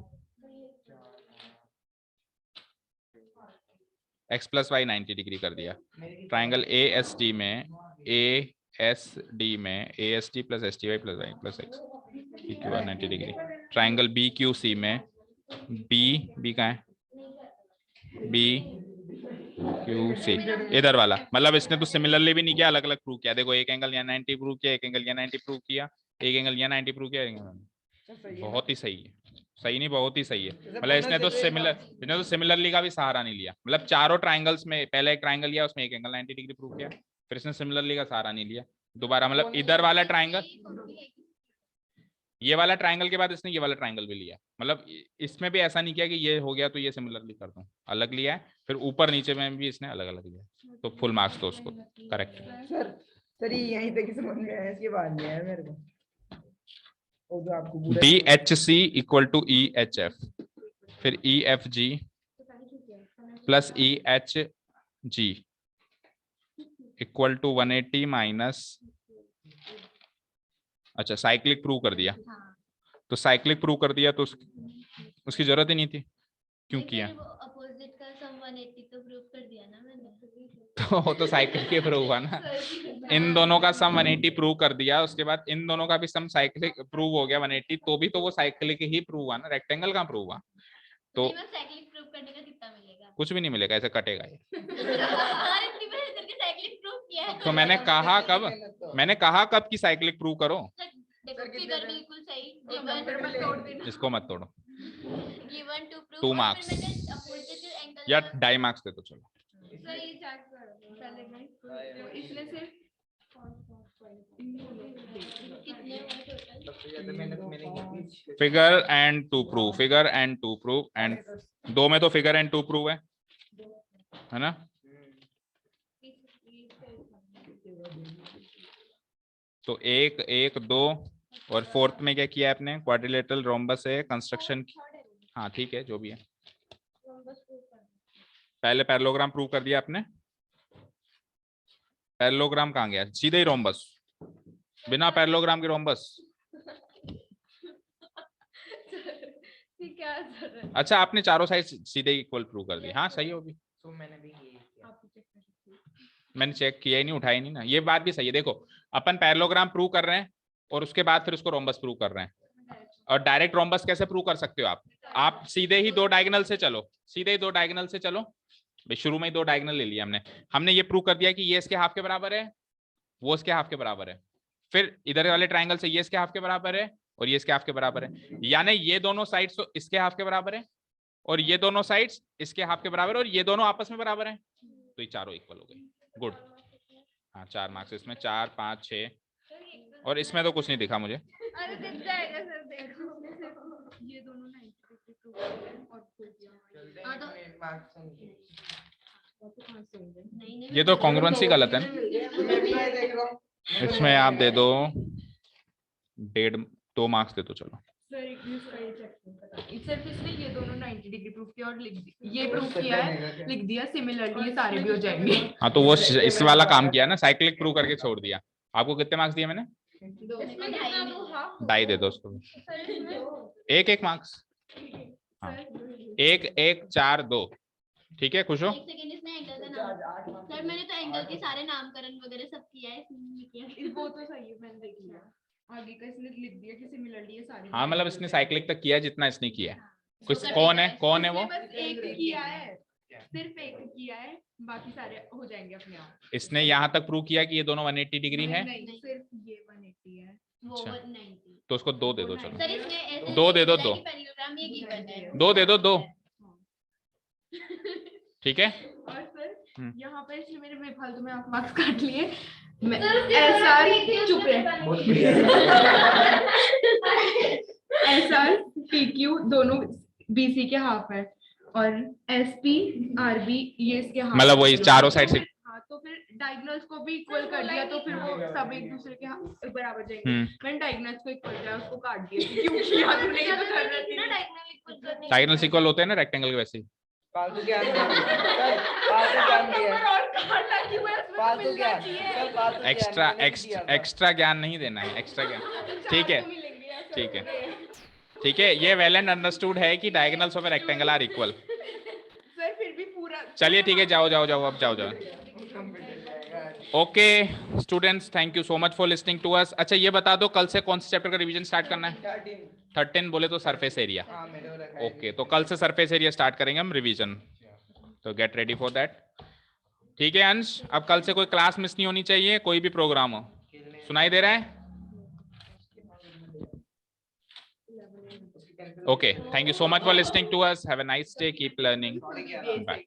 एक्स प्लस वाई 90 डिग्री कर दिया। ट्राइंगल ए एस डी में, ए एस डी में A S D plus S T Y plus Y plus X equal 90 degree. Triangle B Q C में, बी कहाँ है, बी क्यू सी इधर वाला, मतलब इसने तो सिमिलरली भी नहीं किया, अलग अलग प्रूव किया। देखो एक एंगल यहाँ 90 प्रूव किया, एक एंगल यहाँ 90 प्रूव किया, एक एंगल यहाँ 90 प्रूव किया, बहुत ही सही है। सही नहीं, बहुत ही सही है। मतलब इसने तो सिमिलरली का भी सहारा नहीं लिया, मतलब चारों ट्राइंगल्स में पहले एक ट्राइंगल लिया उसमें एक एंगल 90 डिग्री प्रूव किया, फिर इसने सिमिलरली का सहारा नहीं लिया दोबारा। मतलब इधर वाला ट्राइंगल, ये वाला ट्राइंगल के बाद इसने ये वाला ट्राइंगल भी लिया, मतलब इसमें भी ऐसा नहीं किया कि ये हो गया तो ये सिमिलरली कर दूं, अलग लिया है, फिर ऊपर नीचे में भी इसने अलग अलग लिया, तो फुल मार्क्स तो उसको करेक्ट। सर यहीं तक समझ में आया, इसके बाद नहीं आया मेरे को। वो जो आपको पूरा D H C equal to E H F, फिर E F G plus E H G equal to 180 minus, अच्छा साइक्लिक प्रूव कर दिया, तो साइक्लिक प्रूव कर दिया तो उसकी जरूरत ही नहीं थी, क्यों किया, अपोजिट का सम 180 तो प्रूव कर दिया ना मैंने। तो साइक्लिक के प्रूव हुआ ना, इन दोनों का सम 180 प्रूव कर दिया, उसके बाद इन दोनों का भी सम साइक्लिक प्रूव हो गया 180, तो भी तो वो साइक्लिक ही प्रूव हुआ ना, रेक्टेंगल का प्रूव हुआ। तो साइक्लिक प्रूव करने का कितना मिलेगा? कुछ भी नहीं मिलेगा, ऐसे कटेगा ये। साइक्लिक प्रूव किया है तो मैंने कहा कब कि साइक्लिक प्रूव करो। देखो फिगर बिल्कुल सही, इसको मत तोड़ो, गिवन टू प्रूव 2 मार्क्स या 2.5 मार्क्स दे दो चलो। सही चेक करो पहले मैं इसमें सिर्फ कितने हुए टोटल? मैंने figure and to prove, figure and to prove, and 2 में तो फिगर एंड टू प्रूव है ना। तो 1 1 2 और फोर्थ में क्या किया आपने, क्वाड्रिलेटरल रोम्बस है कंस्ट्रक्शन की, हाँ ठीक है जो भी है। पहले पैरेललोग्राम प्रूव कर दिया आपने, पैरेललोग्राम कहाँ गया, सीधे ही रोम्बस, बिना पैरेललोग्राम के रोम्बस। अच्छा आपने चारों साइड सीधे इक्वल प्रूव कर दी, हाँ सही होगी। तो मैंने भी यही किया, मैंने चेक किया ही नहीं, उठाया नहीं ना, ये बात भी सही है। देखो अपन पैरेललोग्राम प्रूव कर रहे हैं और उसके बाद फिर उसको रोम्बस प्रूव कर रहे हैं, और डायरेक्ट रोम्बस कैसे प्रूव कर सकते हो आप सीधे ही 2 डायगोनल से चलो, सीधे ही 2 डायगोनल से चलो भाई, शुरू में ही 2 डायगोनल ले लिया हमने ये प्रूव कर दिया कि ये इसके हाफ के बराबर है, वो इसके हाफ के बराबर है, फिर इधर वाले ट्राइंगल से ये इसके हाफ के बराबर है और ये इसके हाफ के बराबर है, यानी ये दोनों साइड्स तो इसके हाफ के बराबर है और ये दोनों साइड्स इसके हाफ के बराबर है और ये दोनों आपस में बराबर है, तो ये चारों इक्वल हो गए। गुड, हाँ 4 मार्क्स इसमें, 4 5 6, और इसमें तो कुछ नहीं दिखा मुझे। अरे दिख जाएगा सर, देखो ये दोनों 90 प्रूव कर रहे हैं और ये तो कॉन्ग्रुएंसी गलत है ना, इसमें आप दे दो 1.5 2 मार्क्स दे दो चलो। सिर्फ इसने ये दोनों 90 डिग्री प्रूफ किया और लिख दिया, ये प्रूफ किया है, लिख दिया सिमिलरली, ये सारे भी हो जाएंगे। हाँ तो वो इस वाला काम किया ना, साइक्लिक प्रूव करके छोड़ दिया। आपको कितने मार्क्स दिए मैंने? 2.5 दे दो उसको, 1 मार्क्स, हाँ 1 1 4 2, ठीक है खुश हो। एक सेकंड, इसमें एंगल का नाम सर, मैंने तो एंगल के सारे नामकरण वगैरह सब किया है, इसमें नहीं किया। वो तो सही है, मैंने देख लिया, आगे का इसने लिख दिया कि सिमिलरली ये सारे। हाँ मतलब इसने साइक्लिक तक किया जितना इसने किया है। कुछ कौन है वो? बस एक किया है, सिर्फ एक किया है, बाकी सारे हो जाएंगे अपने आप। इसने यहाँ तक प्रूव किया कि ये दोनों 180 डिग्री है, नहीं सिर्फ ये 180 है, वो अच्छा। 190 तो उसको 2 दे दो चलो। सर, इसमें ऐसे 2 दे दो, लिखा 2 है कि पैरेललोग्राम ये गिवन है, 2 दे दो 2, ठीक है। और सर हम्म। यहाँ पे इसने मेरे बेफालतू में 8 मार्क्स काट लिए। मैं ऐसा चुप रहे, ऐसा PQ दोनों BC के हाफ है और SP RB ये इसके हाफ मतलब वही चारों साइड से। हाँ, तो फिर डायगोनल्स को भी इक्वल कर दिया तो फिर वो सब एक दूसरे के बराबर जाएंगे। मैंने डायगोनल्स को इक्वल किया, उसको काट दिया क्योंकि हमने ये तो करना थी ना डायगोनल इक्वल करने डायगोनल इक्वल होते हैं ना रेक्टेंगल के वैसे ही। फालतू ज्ञान फालतू ज्ञान दिया और काटना क्यों है उसमें फालतू ज्ञान चल फालतू ज्ञान एक्स्ट्रा ज्ञान नहीं देना है, एक्स्ट्रा ज्ञान। ठीक है ठीक है ठीक है, ये वेल एंड अंडरस्टूड है कि diagonals of a rectangle are equal. Sir फिर भी पूरा चलिए ठीक है, जाओ जाओ जाओ, अब जाओ जाओ। Okay students, thank you so much for listening to us. अच्छा ये बता दो कल से कौन से चैप्टर का रिवीजन स्टार्ट करना है? 13 बोले तो सरफेस एरिया। ओके तो कल से सरफेस एरिया स्टार्ट करेंगे हम रिवीजन, तो गेट रेडी फॉर दैट। ठीक है अंश, अब कल से कोई क्लास मिस नहीं होनी चाहिए, कोई भी प्रोग्राम हो। सुनाई दे रहा है? Okay, thank you so much for listening to us, have a nice day, keep learning, bye.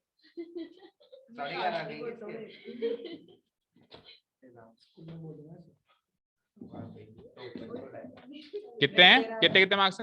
कितने हैं, कितने कितने मार्क्स?